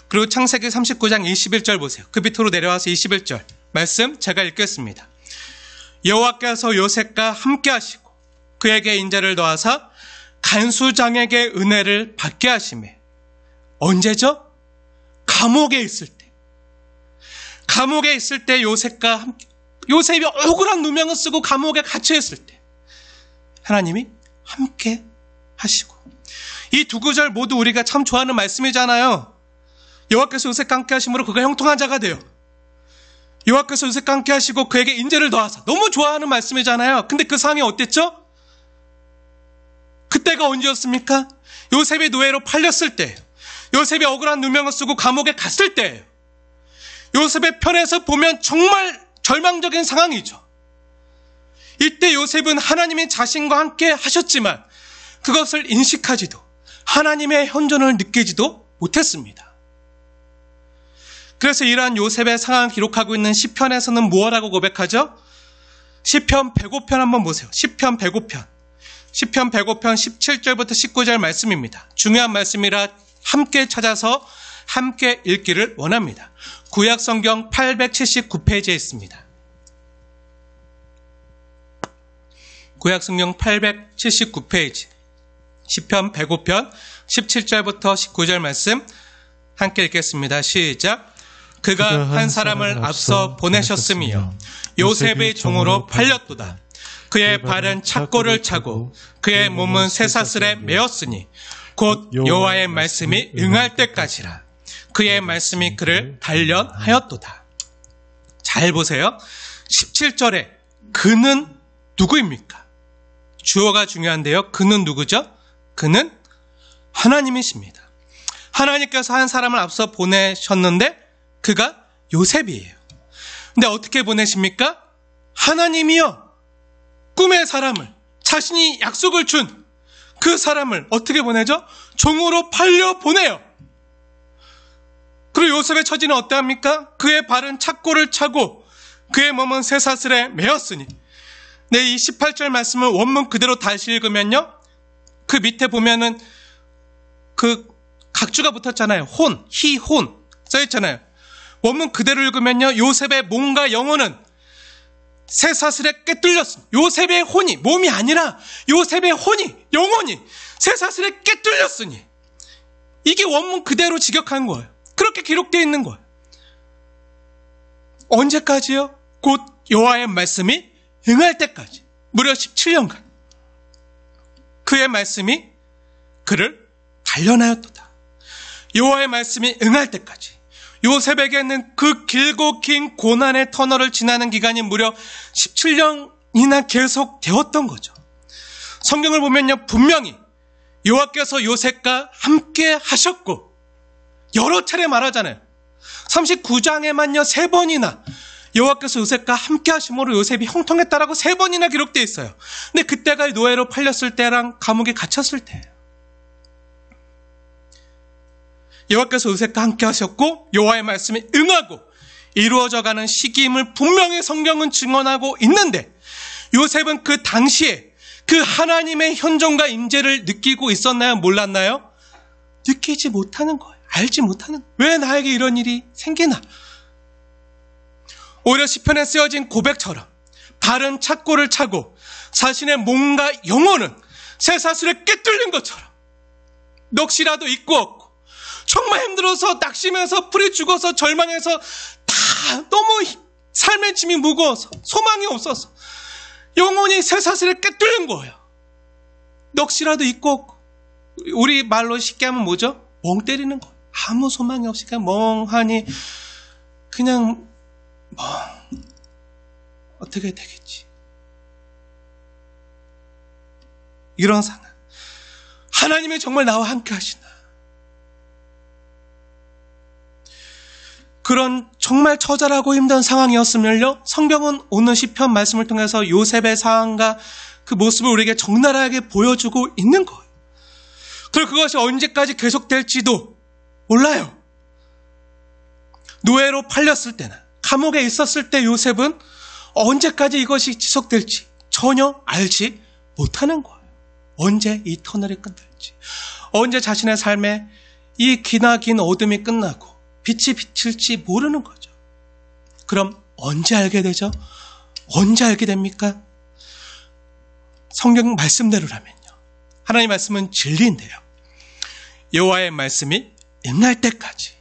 그리고 창세기 39장 21절 보세요. 그 밑으로 내려와서 21절 말씀 제가 읽겠습니다. 여호와께서 요셉과 함께 하시고 그에게 인자를 더하사 간수장에게 은혜를 받게 하시매. 언제죠? 감옥에 있을 때. 감옥에 있을 때 요셉과 함께, 요셉이 억울한 누명을 쓰고 감옥에 갇혀 있을 때 하나님이 함께 하시고. 이 두 구절 모두 우리가 참 좋아하는 말씀이잖아요. 여호와께서 요셉과 함께 하심으로 그가 형통한 자가 되어. 여호와께서 요셉과 함께 하시고 그에게 인재를 더하사. 너무 좋아하는 말씀이잖아요. 근데 그 상황이 어땠죠? 그때가 언제였습니까? 요셉이 노예로 팔렸을 때예요. 요셉이 억울한 누명을 쓰고 감옥에 갔을 때예요. 요셉의 편에서 보면 정말 절망적인 상황이죠. 이때 요셉은 하나님이 자신과 함께 하셨지만 그것을 인식하지도 하나님의 현존을 느끼지도 못했습니다. 그래서 이러한 요셉의 상황을 기록하고 있는 시편에서는 무엇라고 고백하죠? 시편 105편 한번 보세요. 시편 105편. 시편 105편 17절부터 19절 말씀입니다. 중요한 말씀이라 함께 찾아서 함께 읽기를 원합니다. 구약성경 879페이지에 있습니다. 구약성경 879페이지 시편 105편 17절부터 19절 말씀 함께 읽겠습니다. 시작. 그가 한 사람을 앞서 보내셨으며 요셉의 종으로 팔렸도다. 그의 발은 착고를 차고 그의 몸은 쇠사슬에 매었으니 곧 여호와의 말씀이 응할 때까지라. 그의 말씀이 그를 단련하였도다. 잘 보세요. 17절에 그는 누구입니까? 주어가 중요한데요. 그는 누구죠? 그는 하나님이십니다. 하나님께서 한 사람을 앞서 보내셨는데 그가 요셉이에요. 근데 어떻게 보내십니까? 하나님이요. 꿈의 사람을, 자신이 약속을 준 그 사람을 어떻게 보내죠? 종으로 팔려 보내요. 그리고 요셉의 처지는 어떠합니까? 그의 발은 착고를 차고 그의 몸은 쇠사슬에 매었으니. 네, 이 18절 말씀을 원문 그대로 다시 읽으면요, 그 밑에 보면은 그 각주가 붙었잖아요. 혼, 희혼 써있잖아요. 원문 그대로 읽으면요, 요셉의 몸과 영혼은 쇠사슬에 꿰뚫렸습니다. 요셉의 혼이, 몸이 아니라 요셉의 혼이, 영혼이 쇠사슬에 꿰뚫렸으니. 이게 원문 그대로 직역한 거예요. 그렇게 기록되어 있는 거예요. 언제까지요? 곧 여호와의 말씀이 응할 때까지. 무려 17년간 그의 말씀이 그를 단련하였도다. 여호와의 말씀이 응할 때까지. 요셉에게는 그 길고 긴 고난의 터널을 지나는 기간이 무려 17년이나 계속 되었던 거죠. 성경을 보면요, 분명히 여호와께서 요셉과 함께 하셨고, 여러 차례 말하잖아요. 39장에만요 3번이나 여호와께서 요셉과 함께 하심으로 요셉이 형통했다라고 3번이나 기록되어 있어요. 근데 그때가 노예로 팔렸을 때랑 감옥에 갇혔을 때예요. 여호와께서 요셉과 함께 하셨고 여호와의 말씀이 응하고 이루어져가는 시기임을 분명히 성경은 증언하고 있는데, 요셉은 그 당시에 그 하나님의 현존과 임재를 느끼고 있었나요? 몰랐나요? 느끼지 못하는 거예요. 알지 못하는 거예요. 왜 나에게 이런 일이 생기나? 오히려 시편에 쓰여진 고백처럼 바른 착고를 차고 자신의 몸과 영혼은 쇠사슬에 꿰뚫린 것처럼 넋이라도 있고 없고 정말 힘들어서 낙심해서 풀이 죽어서 절망해서 다 너무 삶의 짐이 무거워서 소망이 없어서 영혼이 쇠사슬에 꿰뚫린 거예요. 넋이라도 있고 없고, 우리 말로 쉽게 하면 뭐죠? 멍 때리는 거예요. 아무 소망이 없이 그냥 멍하니 그냥 어떻게 되겠지, 이런 상황. 하나님이 정말 나와 함께 하시나? 그런 정말 처절하고 힘든 상황이었으면요, 성경은 오늘 시편 말씀을 통해서 요셉의 상황과 그 모습을 우리에게 적나라하게 보여주고 있는 거예요. 그리고 그것이 언제까지 계속될지도 몰라요. 노예로 팔렸을 때나 감옥에 있었을 때 요셉은 언제까지 이것이 지속될지 전혀 알지 못하는 거예요. 언제 이 터널이 끝날지, 언제 자신의 삶에 이 기나긴 어둠이 끝나고 빛이 비칠지 모르는 거죠. 그럼 언제 알게 되죠? 언제 알게 됩니까? 성경 말씀대로라면요, 하나님의 말씀은 진리인데요, 여호와의 말씀이 응할 때까지,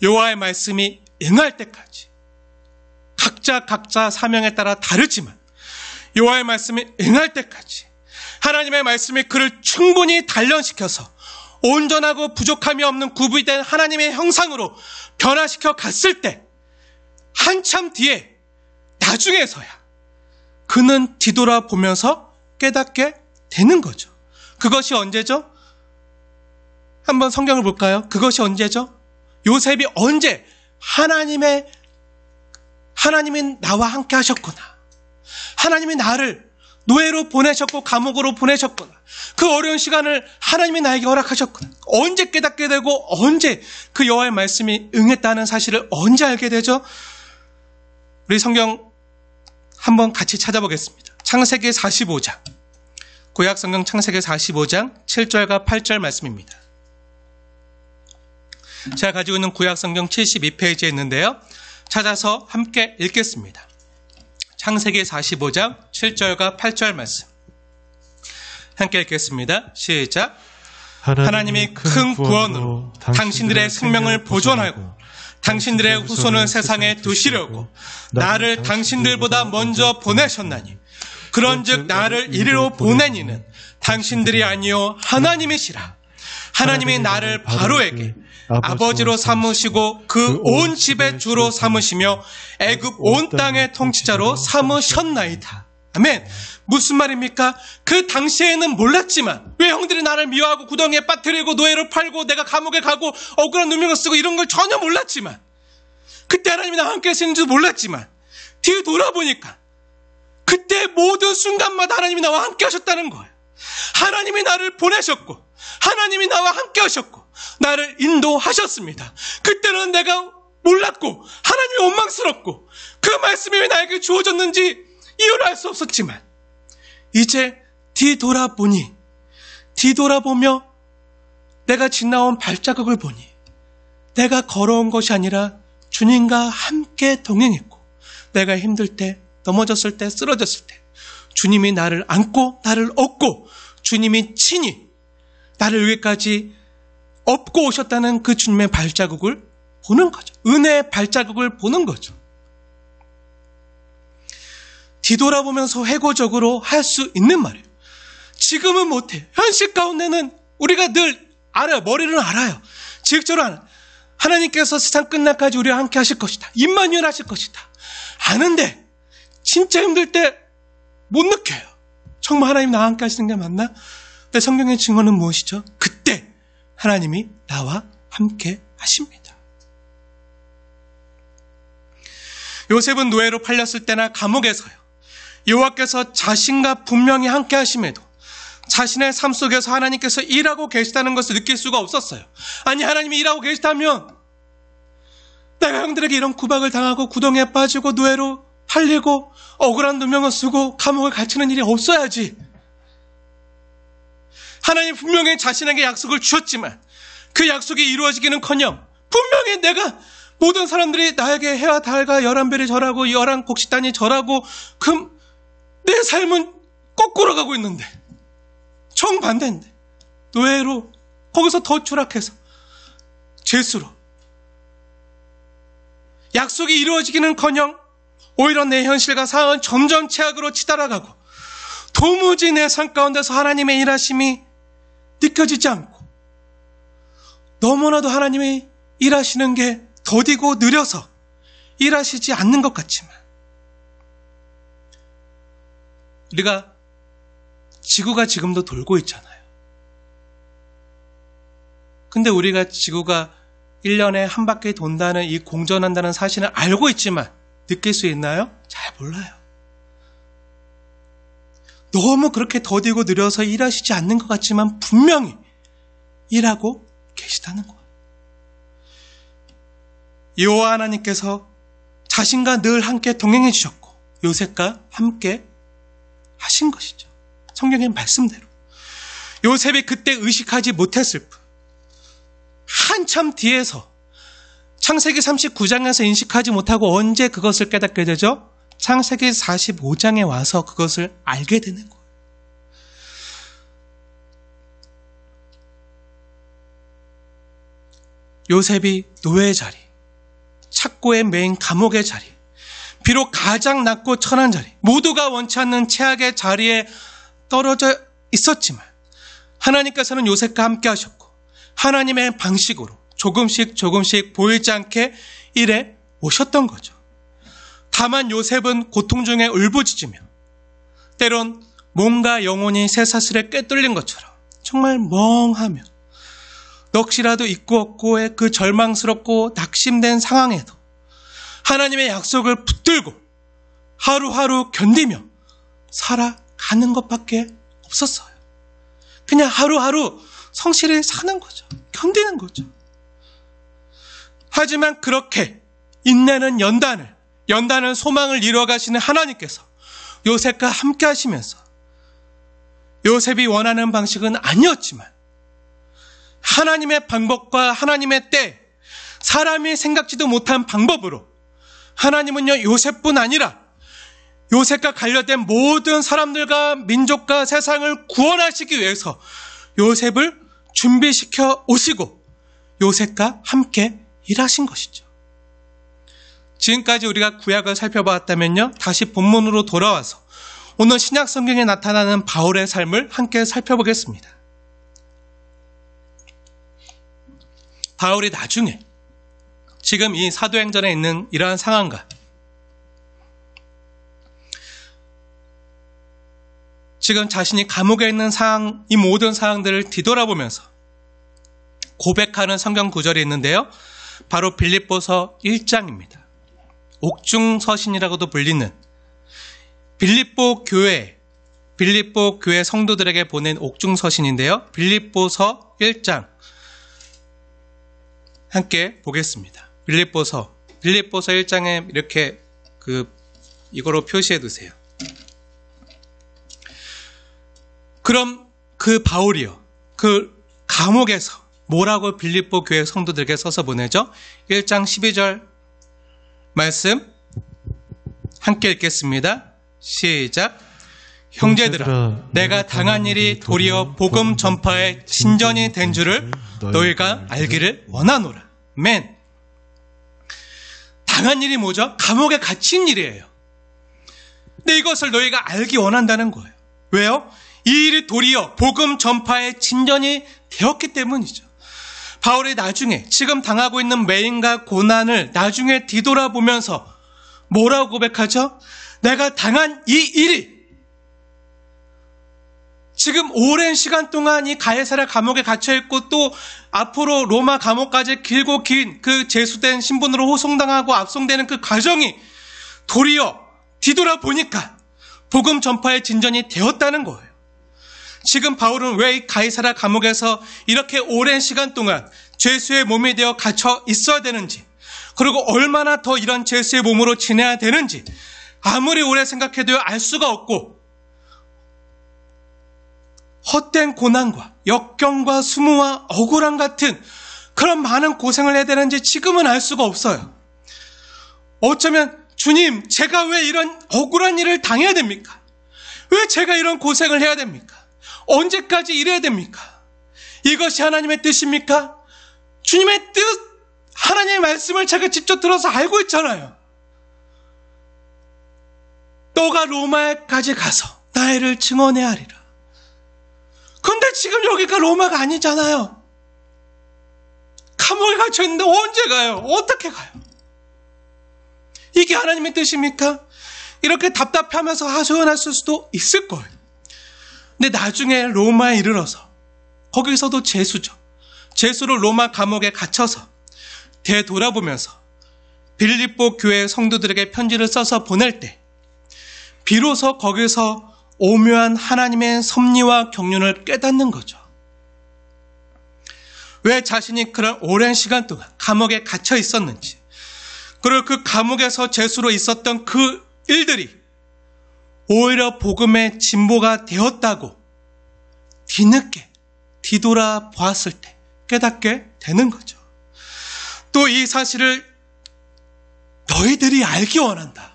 여호와의 말씀이 응할 때까지, 각자 사명에 따라 다르지만 여호와의 말씀이 응할 때까지 하나님의 말씀이 그를 충분히 단련시켜서 온전하고 부족함이 없는 구비된 하나님의 형상으로 변화시켜 갔을 때, 한참 뒤에 나중에서야 그는 뒤돌아보면서 깨닫게 되는 거죠. 그것이 언제죠? 한번 성경을 볼까요? 그것이 언제죠? 요셉이 언제 하나님이 나와 함께 하셨구나, 하나님이 나를 노예로 보내셨고 감옥으로 보내셨구나, 그 어려운 시간을 하나님이 나에게 허락하셨구나, 언제 깨닫게 되고 언제 그 여호와의 말씀이 응했다는 사실을 언제 알게 되죠? 우리 성경 한번 같이 찾아보겠습니다. 창세기 45장, 구약성경 창세기 45장 7절과 8절 말씀입니다. 제가 가지고 있는 구약성경 72페이지에 있는데요, 찾아서 함께 읽겠습니다. 창세기 45장 7절과 8절 말씀 함께 읽겠습니다. 시작. 하나님이 큰 구원으로 당신들의 생명을 보존하고 당신들의 후손을 세상에 두시려고 나를 당신들보다 먼저 보내셨나니, 그런즉 나를 이리로 보낸 이는 당신들이 아니요 하나님이시라. 하나님이 나를 바로에게 아버지로 삼으시고 그 온 집의 주로 삼으시며 애굽 온 땅의 통치자로 삼으셨나이다. 아멘. 무슨 말입니까? 그 당시에는 몰랐지만, 왜 형들이 나를 미워하고 구덩이에 빠뜨리고 노예로 팔고 내가 감옥에 가고 억울한 누명을 쓰고 이런 걸 전혀 몰랐지만, 그때 하나님이 나와 함께 하시는 줄 몰랐지만, 뒤에 돌아보니까 그때 모든 순간마다 하나님이 나와 함께 하셨다는 거예요. 하나님이 나를 보내셨고 하나님이 나와 함께 하셨고 나를 인도하셨습니다. 그때는 내가 몰랐고 하나님이 원망스럽고 그 말씀이 왜 나에게 주어졌는지 이유를 알 수 없었지만, 이제 뒤돌아보며 내가 지나온 발자국을 보니 내가 걸어온 것이 아니라 주님과 함께 동행했고, 내가 힘들 때, 넘어졌을 때, 쓰러졌을 때 주님이 나를 안고 나를 업고 주님이 친히 나를 여기까지 업고 오셨다는 그 주님의 발자국을 보는 거죠. 은혜의 발자국을 보는 거죠. 뒤돌아보면서 회고적으로 할 수 있는 말이에요. 지금은 못해. 현실 가운데는 우리가 늘 알아요. 머리로는 알아요. 지극적으로 알아요. 하나님께서 세상 끝날까지 우리와 함께 하실 것이다. 임마누엘 하실 것이다. 아는데 진짜 힘들 때 못 느껴요. 정말 하나님 나와 함께 하시는 게 맞나? 근데 성경의 증언은 무엇이죠? 그때 하나님이 나와 함께 하십니다. 요셉은 노예로 팔렸을 때나 감옥에서요, 여호와께서 자신과 분명히 함께 하심에도 자신의 삶 속에서 하나님께서 일하고 계시다는 것을 느낄 수가 없었어요. 아니, 하나님이 일하고 계시다면 내가 형들에게 이런 구박을 당하고 구덩이에 빠지고 노예로 팔리고 억울한 누명을 쓰고 감옥을 갇히는 일이 없어야지. 하나님 분명히 자신에게 약속을 주셨지만 그 약속이 이루어지기는커녕 분명히 내가 모든 사람들이 나에게 해와 달과 11별이 절하고 11곡식단이 절하고 그럼 내 삶은 거꾸로 가고 있는데, 정반대인데, 노예로 거기서 더 추락해서 죄수로 약속이 이루어지기는커녕 오히려 내 현실과 상황은 점점 최악으로 치달아가고 도무지 내 삶 가운데서 하나님의 일하심이 느껴지지 않고 너무나도 하나님의 일하시는 게 더디고 느려서 일하시지 않는 것 같지만, 우리가 지구가 지금도 돌고 있잖아요. 근데 우리가 지구가 1년에 한 바퀴 돈다는 이 공전한다는 사실을 알고 있지만 느낄 수 있나요? 잘 몰라요. 너무 그렇게 더디고 느려서 일하시지 않는 것 같지만 분명히 일하고 계시다는 거예요. 여호와 하나님께서 자신과 늘 함께 동행해 주셨고 요셉과 함께 하신 것이죠. 성경의 말씀대로. 요셉이 그때 의식하지 못했을 뿐 한참 뒤에서 창세기 39장에서 인식하지 못하고 언제 그것을 깨닫게 되죠? 창세기 45장에 와서 그것을 알게 되는 거예요. 요셉이 노예의 자리, 착고의 메인 감옥의 자리, 비록 가장 낮고 천한 자리, 모두가 원치 않는 최악의 자리에 떨어져 있었지만 하나님께서는 요셉과 함께 하셨고 하나님의 방식으로 조금씩 보이지 않게 일해 오셨던 거죠. 다만 요셉은 고통 중에 울부짖으며 때론 몸과 영혼이 쇠사슬에 꿰뚫린 것처럼 정말 멍하며 넋이라도 있고 없고의 그 절망스럽고 낙심된 상황에도 하나님의 약속을 붙들고 하루하루 견디며 살아가는 것밖에 없었어요. 그냥 하루하루 성실히 사는 거죠. 견디는 거죠. 하지만 그렇게 인내는 연단은 소망을 이루어가시는 하나님께서 요셉과 함께 하시면서 요셉이 원하는 방식은 아니었지만 하나님의 방법과 하나님의 때, 사람이 생각지도 못한 방법으로 하나님은요, 요셉뿐 아니라 요셉과 관련된 모든 사람들과 민족과 세상을 구원하시기 위해서 요셉을 준비시켜 오시고 요셉과 함께 일하신 것이죠. 지금까지 우리가 구약을 살펴봤다면요, 다시 본문으로 돌아와서 오늘 신약 성경에 나타나는 바울의 삶을 함께 살펴보겠습니다. 바울이 나중에 지금 이 사도행전에 있는 이러한 상황과 지금 자신이 감옥에 있는 상황, 이 모든 상황들을 뒤돌아보면서 고백하는 성경 구절이 있는데요. 바로 빌립보서 1장입니다. 옥중서신이라고도 불리는 빌립보 교회 성도들에게 보낸 옥중서신인데요. 빌립보서 1장 함께 보겠습니다. 빌립보서 1장에 이렇게 이거로 표시해 두세요. 그럼 그 바울이요, 그 감옥에서 뭐라고 빌립보 교회 성도들에게 써서 보내죠? 1장 12절 말씀 함께 읽겠습니다. 시작. 형제들아, 내가 당한 일이 도리어 복음 전파의 진전이 된 줄을 너희가 알기를 원하노라. 맨. 당한 일이 뭐죠? 감옥에 갇힌 일이에요. 근데 이것을 너희가 알기 원한다는 거예요. 왜요? 이 일이 도리어 복음 전파의 진전이 되었기 때문이죠. 바울이 나중에 지금 당하고 있는 매임과 고난을 나중에 뒤돌아보면서 뭐라고 고백하죠? 내가 당한 이 일이 지금 오랜 시간 동안 이 가이사랴 감옥에 갇혀있고 또 앞으로 로마 감옥까지 길고 긴 그 제수된 신분으로 호송당하고 압송되는 그 과정이 도리어 뒤돌아보니까 복음 전파의 진전이 되었다는 거예요. 지금 바울은 왜 이 가이사랴 감옥에서 이렇게 오랜 시간 동안 죄수의 몸이 되어 갇혀 있어야 되는지, 그리고 얼마나 더 이런 죄수의 몸으로 지내야 되는지 아무리 오래 생각해도 알 수가 없고, 헛된 고난과 역경과 수모와 억울함 같은 그런 많은 고생을 해야 되는지 지금은 알 수가 없어요. 어쩌면 주님, 제가 왜 이런 억울한 일을 당해야 됩니까? 왜 제가 이런 고생을 해야 됩니까? 언제까지 이래야 됩니까? 이것이 하나님의 뜻입니까? 주님의 뜻, 하나님의 말씀을 제가 직접 들어서 알고 있잖아요. 너가 로마에까지 가서 나를 증언해야 하리라. 근데 지금 여기가 로마가 아니잖아요. 감옥에 갇혀있는데 언제 가요? 어떻게 가요? 이게 하나님의 뜻입니까? 이렇게 답답해하면서 하소연했을 수도 있을 거예요. 근데 나중에 로마에 이르러서 거기서도 제수죠. 제수로 로마 감옥에 갇혀서 되돌아보면서 빌립보 교회 성도들에게 편지를 써서 보낼 때 비로소 거기서 오묘한 하나님의 섭리와 경륜을 깨닫는 거죠. 왜 자신이 그런 오랜 시간 동안 감옥에 갇혀 있었는지, 그리고 그 감옥에서 제수로 있었던 그 일들이 오히려 복음의 진보가 되었다고 뒤늦게 뒤돌아 보았을 때 깨닫게 되는 거죠. 또 이 사실을 너희들이 알기 원한다.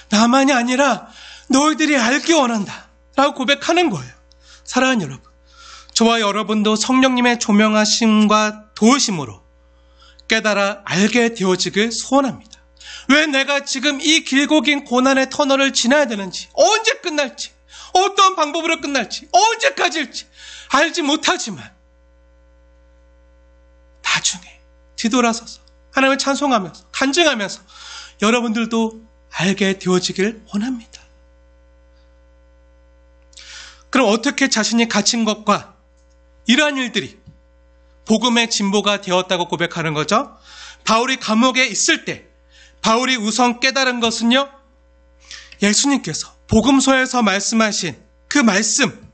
나만이 아니라 너희들이 알기 원한다. 라고 고백하는 거예요. 사랑하는 여러분, 저와 여러분도 성령님의 조명하심과 도우심으로 깨달아 알게 되어지길 소원합니다. 왜 내가 지금 이 길고 긴 고난의 터널을 지나야 되는지, 언제 끝날지, 어떤 방법으로 끝날지, 언제까지일지 알지 못하지만 나중에 뒤돌아서서 하나님을 찬송하면서 간증하면서 여러분들도 알게 되어지길 원합니다. 그럼 어떻게 자신이 갇힌 것과 이러한 일들이 복음의 진보가 되었다고 고백하는 거죠? 바울이 감옥에 있을 때 바울이 우선 깨달은 것은요, 예수님께서 복음서에서 말씀하신 그 말씀,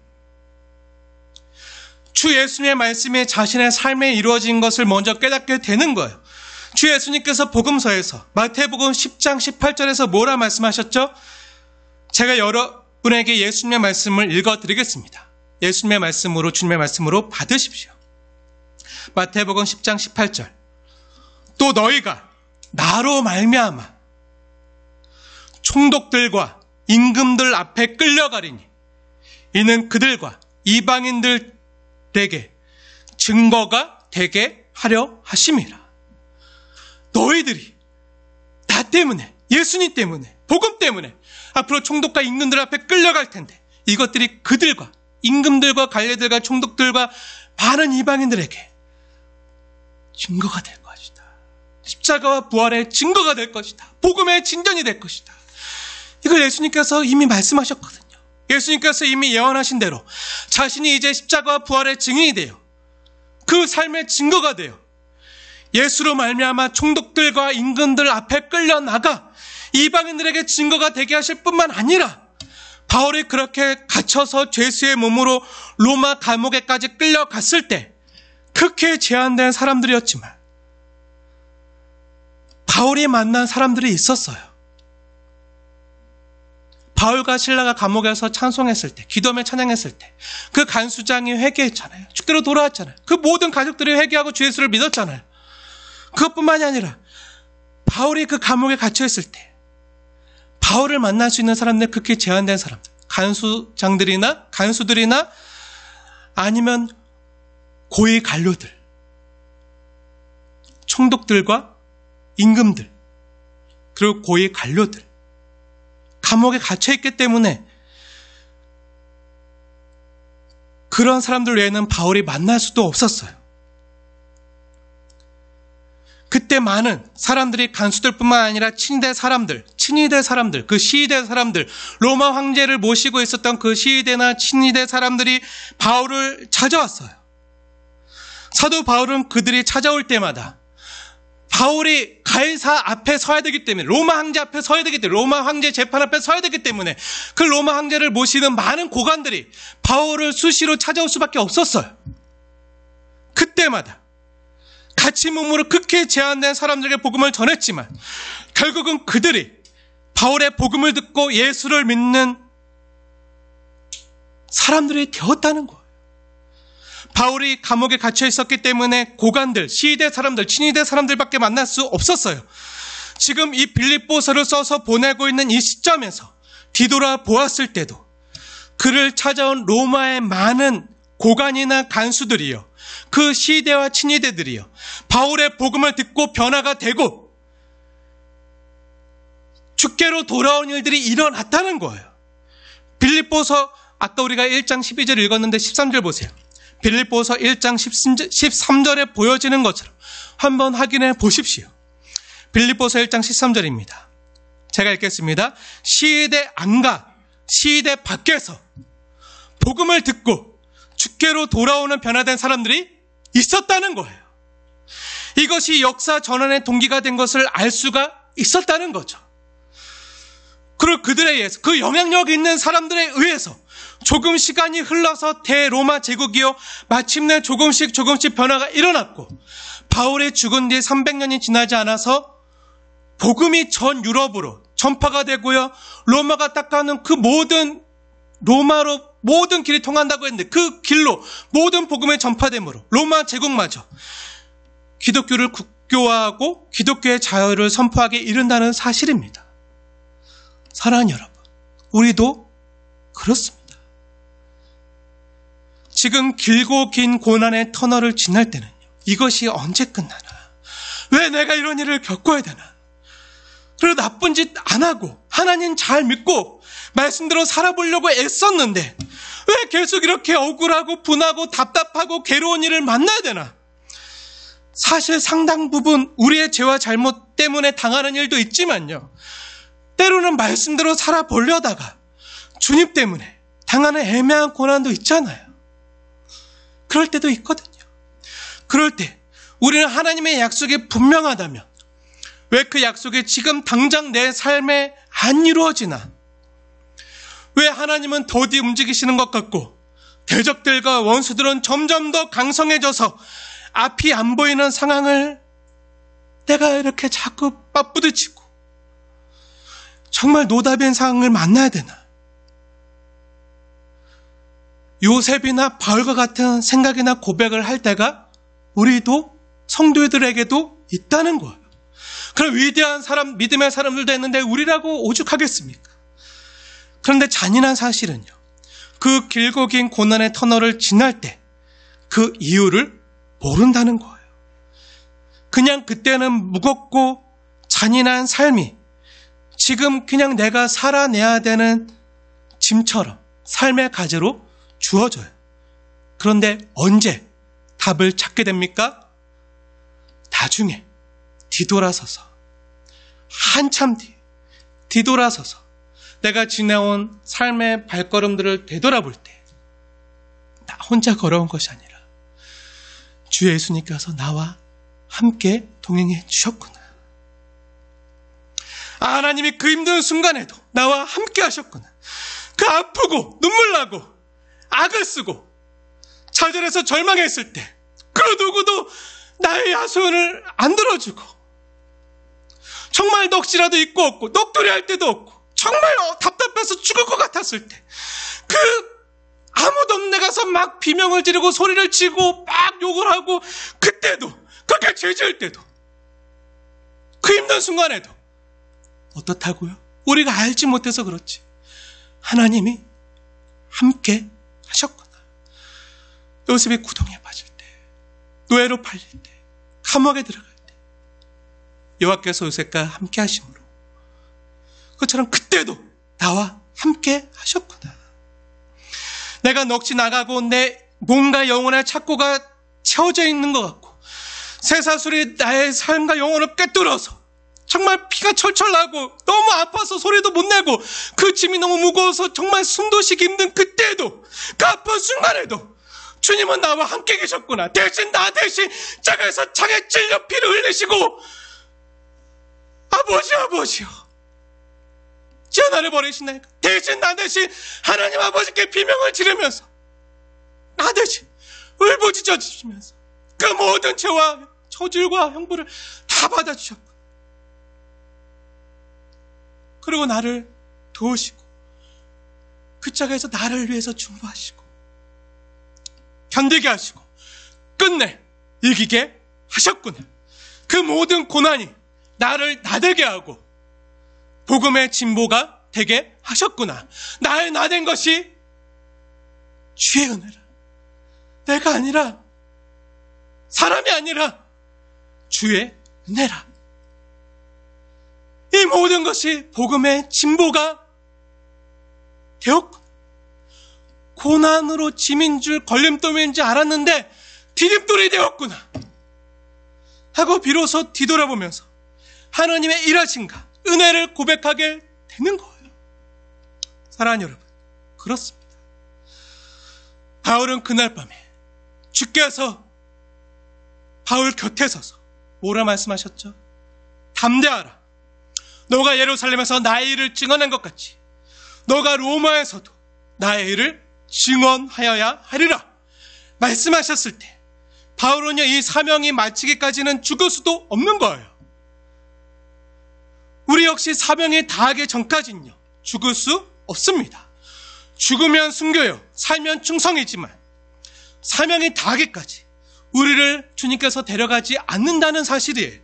주 예수님의 말씀이 자신의 삶에 이루어진 것을 먼저 깨닫게 되는 거예요. 주 예수님께서 복음서에서 마태복음 10장 18절에서 뭐라 말씀하셨죠? 제가 여러분에게 예수님의 말씀을 읽어드리겠습니다. 예수님의 말씀으로, 주님의 말씀으로 받으십시오. 마태복음 10장 18절. 또 너희가 나로 말미암아 총독들과 임금들 앞에 끌려가리니 이는 그들과 이방인들에게 증거가 되게 하려 하심이라. 너희들이 나 때문에, 예수님 때문에, 복음 때문에 앞으로 총독과 임금들 앞에 끌려갈 텐데 이것들이 그들과 임금들과 관리들과 총독들과 많은 이방인들에게 증거가 될 것이다. 십자가와 부활의 증거가 될 것이다. 복음의 진전이 될 것이다. 이걸 예수님께서 이미 말씀하셨거든요. 예수님께서 이미 예언하신 대로 자신이 이제 십자가와 부활의 증인이 돼요. 그 삶의 증거가 돼요. 예수로 말미암아 총독들과 임금들 앞에 끌려나가 이방인들에게 증거가 되게 하실 뿐만 아니라 바울이 그렇게 갇혀서 죄수의 몸으로 로마 감옥에까지 끌려갔을 때 극히 제한된 사람들이었지만 바울이 만난 사람들이 있었어요. 바울과 실라가 감옥에서 찬송했을 때, 기도하며 찬양했을 때 그 간수장이 회개했잖아요. 주께로 돌아왔잖아요. 그 모든 가족들이 회개하고 주 예수를 믿었잖아요. 그것뿐만이 아니라 바울이 그 감옥에 갇혀있을 때 바울을 만날 수 있는 사람들, 극히 제한된 사람들, 간수장들이나 간수들이나 아니면 고위 관료들, 총독들과 임금들, 그리고 고위 관료들, 감옥에 갇혀있기 때문에 그런 사람들 외에는 바울이 만날 수도 없었어요. 그때 많은 사람들이 간수들뿐만 아니라 친위 친위대 사람들, 그 시위대 사람들, 로마 황제를 모시고 있었던 그 시위대나 친위대 사람들이 바울을 찾아왔어요. 사도 바울은 그들이 찾아올 때마다 바울이 가이사 앞에 서야 되기 때문에, 로마 황제 앞에 서야 되기 때문에, 로마 황제 재판 앞에 서야 되기 때문에 그 로마 황제를 모시는 많은 고관들이 바울을 수시로 찾아올 수밖에 없었어요. 그때마다 같이 몸으로 극히 제한된 사람들에게 복음을 전했지만 결국은 그들이 바울의 복음을 듣고 예수를 믿는 사람들이 되었다는 거예요. 바울이 감옥에 갇혀 있었기 때문에 고관들, 시위대 사람들, 친위대 사람들밖에 만날 수 없었어요. 지금 이 빌립보서를 써서 보내고 있는 이 시점에서 뒤돌아 보았을 때도 그를 찾아온 로마의 많은 고관이나 간수들이요, 그 시위대와 친위대들이요, 바울의 복음을 듣고 변화가 되고 주께로 돌아온 일들이 일어났다는 거예요. 빌립보서 아까 우리가 1장 12절 읽었는데 13절 보세요. 빌립보서 1장 13절에 보여지는 것처럼 한번 확인해 보십시오. 빌립보서 1장 13절입니다. 제가 읽겠습니다. 시위대 안과 시위대 밖에서 복음을 듣고 주께로 돌아오는 변화된 사람들이 있었다는 거예요. 이것이 역사 전환의 동기가 된 것을 알 수가 있었다는 거죠. 그리고 그들에 의해서, 그 영향력 있는 사람들에 의해서 조금 시간이 흘러서 대로마 제국이요, 마침내 조금씩 변화가 일어났고, 바울이 죽은 뒤 300년이 지나지 않아서 복음이 전 유럽으로 전파가 되고요, 로마가 닦아놓은 그 로마로 모든 길이 통한다고 했는데 그 길로 모든 복음의 전파됨으로 로마 제국마저 기독교를 국교화하고 기독교의 자유를 선포하게 이른다는 사실입니다. 사랑하는 여러분, 우리도 그렇습니다. 지금 길고 긴 고난의 터널을 지날 때는요, 이것이 언제 끝나나? 왜 내가 이런 일을 겪어야 되나? 그리고 나쁜 짓 안 하고 하나님 잘 믿고 말씀대로 살아보려고 애썼는데 왜 계속 이렇게 억울하고 분하고 답답하고 괴로운 일을 만나야 되나? 사실 상당 부분 우리의 죄와 잘못 때문에 당하는 일도 있지만요, 때로는 말씀대로 살아보려다가 주님 때문에 당하는 애매한 고난도 있잖아요. 그럴 때도 있거든요. 그럴 때 우리는 하나님의 약속이 분명하다면 왜 그 약속이 지금 당장 내 삶에 안 이루어지나? 왜 하나님은 더디 움직이시는 것 같고 대적들과 원수들은 점점 더 강성해져서 앞이 안 보이는 상황을 내가 이렇게 자꾸 맞부딪히고 정말 노답인 상황을 만나야 되나? 요셉이나 바울과 같은 생각이나 고백을 할 때가 우리도 성도들에게도 있다는 거예요. 그럼 위대한 사람, 믿음의 사람들도 했는데 우리라고 오죽하겠습니까? 그런데 잔인한 사실은요, 그 길고 긴 고난의 터널을 지날 때 그 이유를 모른다는 거예요. 그냥 그때는 무겁고 잔인한 삶이 지금 그냥 내가 살아내야 되는 짐처럼 삶의 과제로 주어져요. 그런데 언제 답을 찾게 됩니까? 나중에 뒤돌아서서, 한참 뒤돌아서서 내가 지내온 삶의 발걸음들을 되돌아볼 때 나 혼자 걸어온 것이 아니라 주 예수님께서 나와 함께 동행해 주셨구나. 하나님이 그 힘든 순간에도 나와 함께 하셨구나. 그 아프고 눈물 나고 악을 쓰고 좌절해서 절망했을 때 그 누구도 나의 야소연을 안 들어주고 정말 넋이라도 있고 없고 넋두리 할 때도 없고 정말 답답해서 죽을 것 같았을 때 그 아무도 없는 데 가서 막 비명을 지르고 소리를 치고 막 욕을 하고 그때도 그렇게 죄 지을 때도 그 힘든 순간에도 어떻다고요? 우리가 알지 못해서 그렇지 하나님이 함께 하셨구나. 요셉이 구덩이에 빠질 때, 노예로 팔릴 때, 감옥에 들어갈 때 여호와께서 요셉과 함께 하심으로 그것처럼 그때도 나와 함께 하셨구나. 내가 넋이 나가고 내 몸과 영혼의 착고가 채워져 있는 것 같고 쇠사슬이 나의 삶과 영혼을 꿰뚫어서 정말 피가 철철 나고 너무 아파서 소리도 못 내고 그 짐이 너무 무거워서 정말 숨도 쉬기 힘든 그때에도, 그 아픈 순간에도 주님은 나와 함께 계셨구나. 대신 나 대신 자가에서 창에 찔려 피를 흘리시고 아버지요 지어 나를 버리시나이까. 대신 나 대신 하나님 아버지께 비명을 지르면서 나 대신 울부짖어 주시면서 그 모든 죄와 저질과 형벌을 다 받아주셨고, 그리고 나를 도우시고 그 자가에서 나를 위해서 중보하시고 견디게 하시고 끝내 이기게 하셨구나. 그 모든 고난이 나를 나대게 하고 복음의 진보가 되게 하셨구나. 나의 나된 것이 주의 은혜라. 내가 아니라, 사람이 아니라 주의 은혜라. 이 모든 것이 복음의 진보가 되었구나. 고난으로 짐인 줄, 걸림돌인 줄 알았는데 디딤돌이 되었구나 하고 비로소 뒤돌아보면서 하나님의 일하신가, 은혜를 고백하게 되는 거예요. 사랑하는 여러분, 그렇습니다. 바울은 그날 밤에 주께서 바울 곁에 서서 뭐라 말씀하셨죠? 담대하라. 너가 예루살렘에서 나의 일을 증언한 것 같이 너가 로마에서도 나의 일을 증언하여야 하리라 말씀하셨을 때 바울은요, 이 사명이 마치기까지는 죽을 수도 없는 거예요. 우리 역시 사명에 다하기 전까지는요, 죽을 수 없습니다. 죽으면 순교요, 살면 충성이지만 사명이 다하기까지 우리를 주님께서 데려가지 않는다는 사실이에요.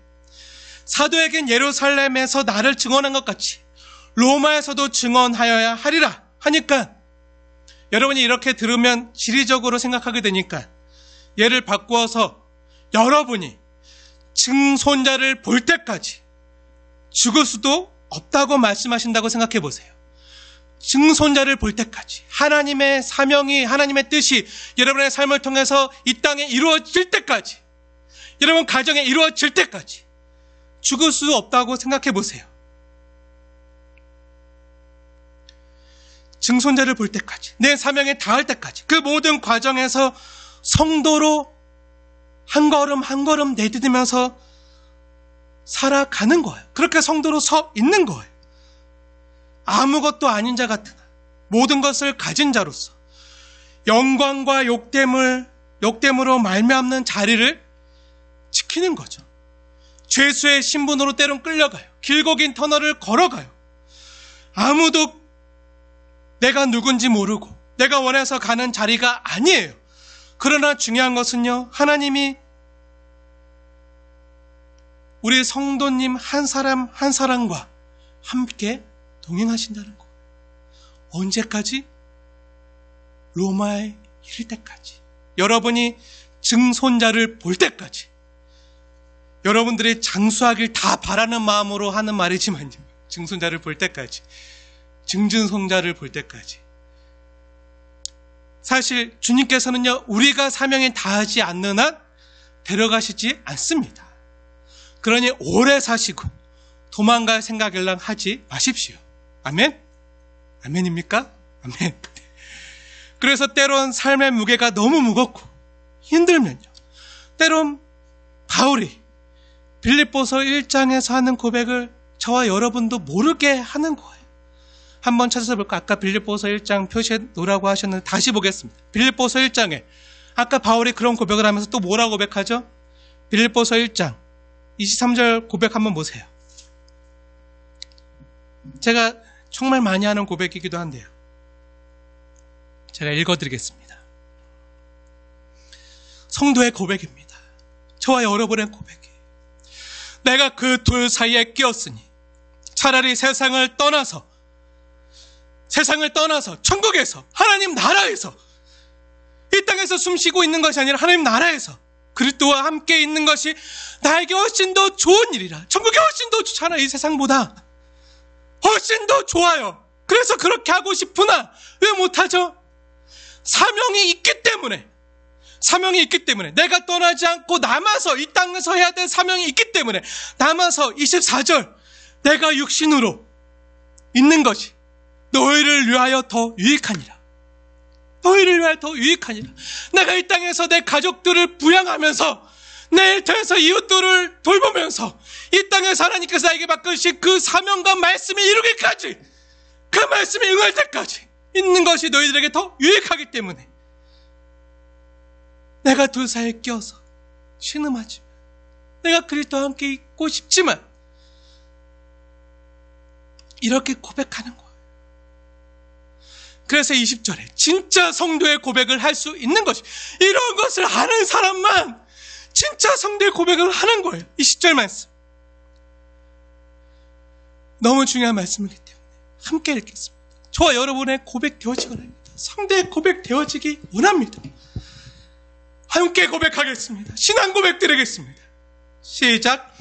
사도에겐 예루살렘에서 나를 증언한 것 같이 로마에서도 증언하여야 하리라 하니까, 여러분이 이렇게 들으면 지리적으로 생각하게 되니까 예를 바꾸어서 여러분이 증손자를 볼 때까지 죽을 수도 없다고 말씀하신다고 생각해 보세요. 증손자를 볼 때까지 하나님의 사명이, 하나님의 뜻이 여러분의 삶을 통해서 이 땅에 이루어질 때까지, 여러분 가정에 이루어질 때까지 죽을 수 없다고 생각해 보세요. 증손자를 볼 때까지, 내 사명에 닿을 때까지, 그 모든 과정에서 성도로 한 걸음 한 걸음 내딛으면서 살아가는 거예요. 그렇게 성도로 서 있는 거예요. 아무것도 아닌 자 같으나 모든 것을 가진 자로서 영광과 욕됨으로 말미암는 자리를 지키는 거죠. 죄수의 신분으로 때론 끌려가요. 길고 긴 터널을 걸어가요. 아무도 내가 누군지 모르고 내가 원해서 가는 자리가 아니에요. 그러나 중요한 것은요, 하나님이 우리 성도님 한 사람 한 사람과 함께 동행하신다는 거예요. 언제까지? 로마에 이를 때까지. 여러분이 증손자를 볼 때까지. 여러분들이 장수하길 다 바라는 마음으로 하는 말이지만요, 증손자를 볼 때까지, 증증손자를 볼 때까지. 사실 주님께서는요, 우리가 사명에 다하지 않는 한 데려가시지 않습니다. 그러니 오래 사시고 도망갈 생각을랑 하지 마십시오. 아멘? 아멘입니까? 아멘. 그래서 때론 삶의 무게가 너무 무겁고 힘들면요, 때론 바울이 빌립보서 1장에서 하는 고백을 저와 여러분도 모르게 하는 거예요. 한번 찾아서 볼까? 아까 빌립보서 1장 표시해 놓으라고 하셨는데 다시 보겠습니다. 빌립보서 1장에 아까 바울이 그런 고백을 하면서 또 뭐라고 고백하죠? 빌립보서 1장 23절 고백 한번 보세요. 제가 정말 많이 하는 고백이기도 한데요, 제가 읽어드리겠습니다. 성도의 고백입니다. 저와 여러분의 고백이에요. 내가 그 둘 사이에 끼었으니 차라리 세상을 떠나서 천국에서, 하나님 나라에서, 이 땅에서 숨쉬고 있는 것이 아니라 하나님 나라에서 그리스도와 함께 있는 것이 나에게 훨씬 더 좋은 일이라. 천국이 훨씬 더 좋잖아. 이 세상보다 훨씬 더 좋아요. 그래서 그렇게 하고 싶으나 왜 못하죠? 사명이 있기 때문에, 사명이 있기 때문에, 내가 떠나지 않고 남아서 이 땅에서 해야 될 사명이 있기 때문에 남아서 24절, 내가 육신으로 있는 것이 너희를 위하여 더 유익하니라. 너희를 위하여 더 유익하니라. 내가 이 땅에서 내 가족들을 부양하면서 내 일터에서 이웃들을 돌보면서 이 땅에서 하나님께서 나에게 맡기신 그 사명과 말씀이 이루기까지, 그 말씀이 응할 때까지 있는 것이 너희들에게 더 유익하기 때문에 내가 둘 사이에 끼어서 신음하지만, 내가 그리스도와 함께 있고 싶지만 이렇게 고백하는 거예요. 그래서 20절에 진짜 성도의 고백을 할 수 있는 것이, 이런 것을 아는 사람만 진짜 성도의 고백을 하는 거예요. 20절 말씀 너무 중요한 말씀이기 때문에 함께 읽겠습니다. 저와 여러분의 고백 되어지기 원합니다. 성도의 고백 되어지기 원합니다. 함께 고백하겠습니다. 신앙 고백 드리겠습니다. 시작.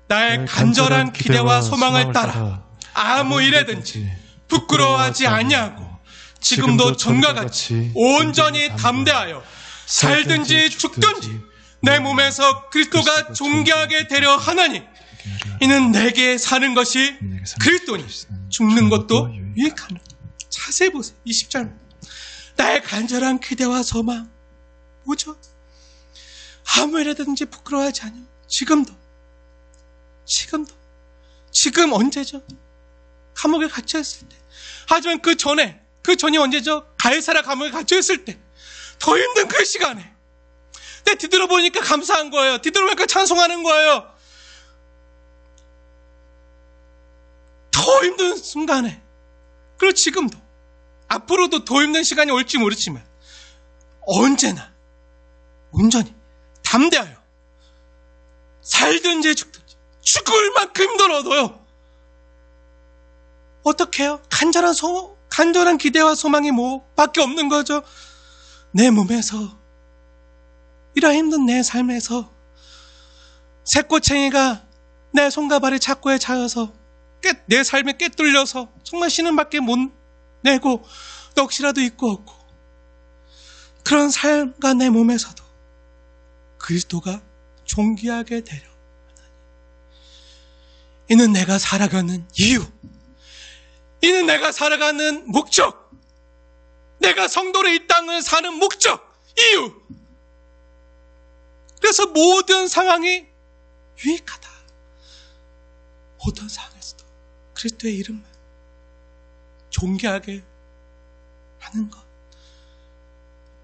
나의 간절한 기대와 소망을 따라 아무 일에든지 부끄러워하지 아니하고 지금도 전과 같이 온전히 담대하여 살든지 죽든지 내 몸에서 그리스도가 존귀하게 되려 하나니, 이는 내게 사는 것이 그리스도니 죽는 것도 유익하노라. 자세히 보세요. 20절. 나의 간절한 기대와 소망 뭐죠? 아무 일에든지 부끄러워하지 않아요. 지금도. 지금 언제죠? 감옥에 갇혀있을 때. 하지만 그 전이 언제죠? 가이사랴 감옥에 갇혀있을 때. 더 힘든 그 시간에. 내 뒤돌아보니까 감사한 거예요. 뒤돌아보니까 찬송하는 거예요. 더 힘든 순간에. 그리고 지금도. 앞으로도 더 힘든 시간이 올지 모르지만 언제나 온전히 담대하여 살든지 죽든지, 죽을 만큼 힘들어도요. 어떻게 해요? 간절한 기대와 소망이 뭐밖에 없는 거죠. 내 몸에서, 이런 힘든 내 삶에서 새꼬챙이가 내 손과 발이 착고에 차여서 내 삶에 꿰뚫려서 정말 신음밖에 못 내고 넋이라도 있고 없고, 그런 삶과 내 몸에서도 그리스도가 존귀하게 되려 하나니, 이는 내가 살아가는 이유, 이는 내가 살아가는 목적, 내가 성도로 이 땅을 사는 목적, 이유. 그래서 모든 상황이 유익하다. 모든 상황에서도 그리스도의 이름만 존귀하게 하는 것,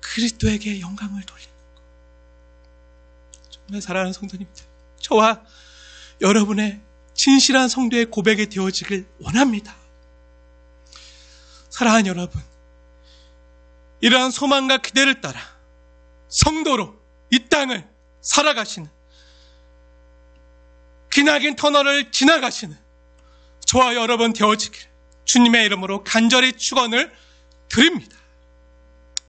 그리스도에게 영광을 돌리는 것. 정말 사랑하는 성도님들, 저와 여러분의 진실한 성도의 고백이 되어지길 원합니다. 사랑하는 여러분, 이러한 소망과 기대를 따라 성도로 이 땅을 살아가시는, 기나긴 터널을 지나가시는 저와 여러분 되어지길 주님의 이름으로 간절히 축원을 드립니다.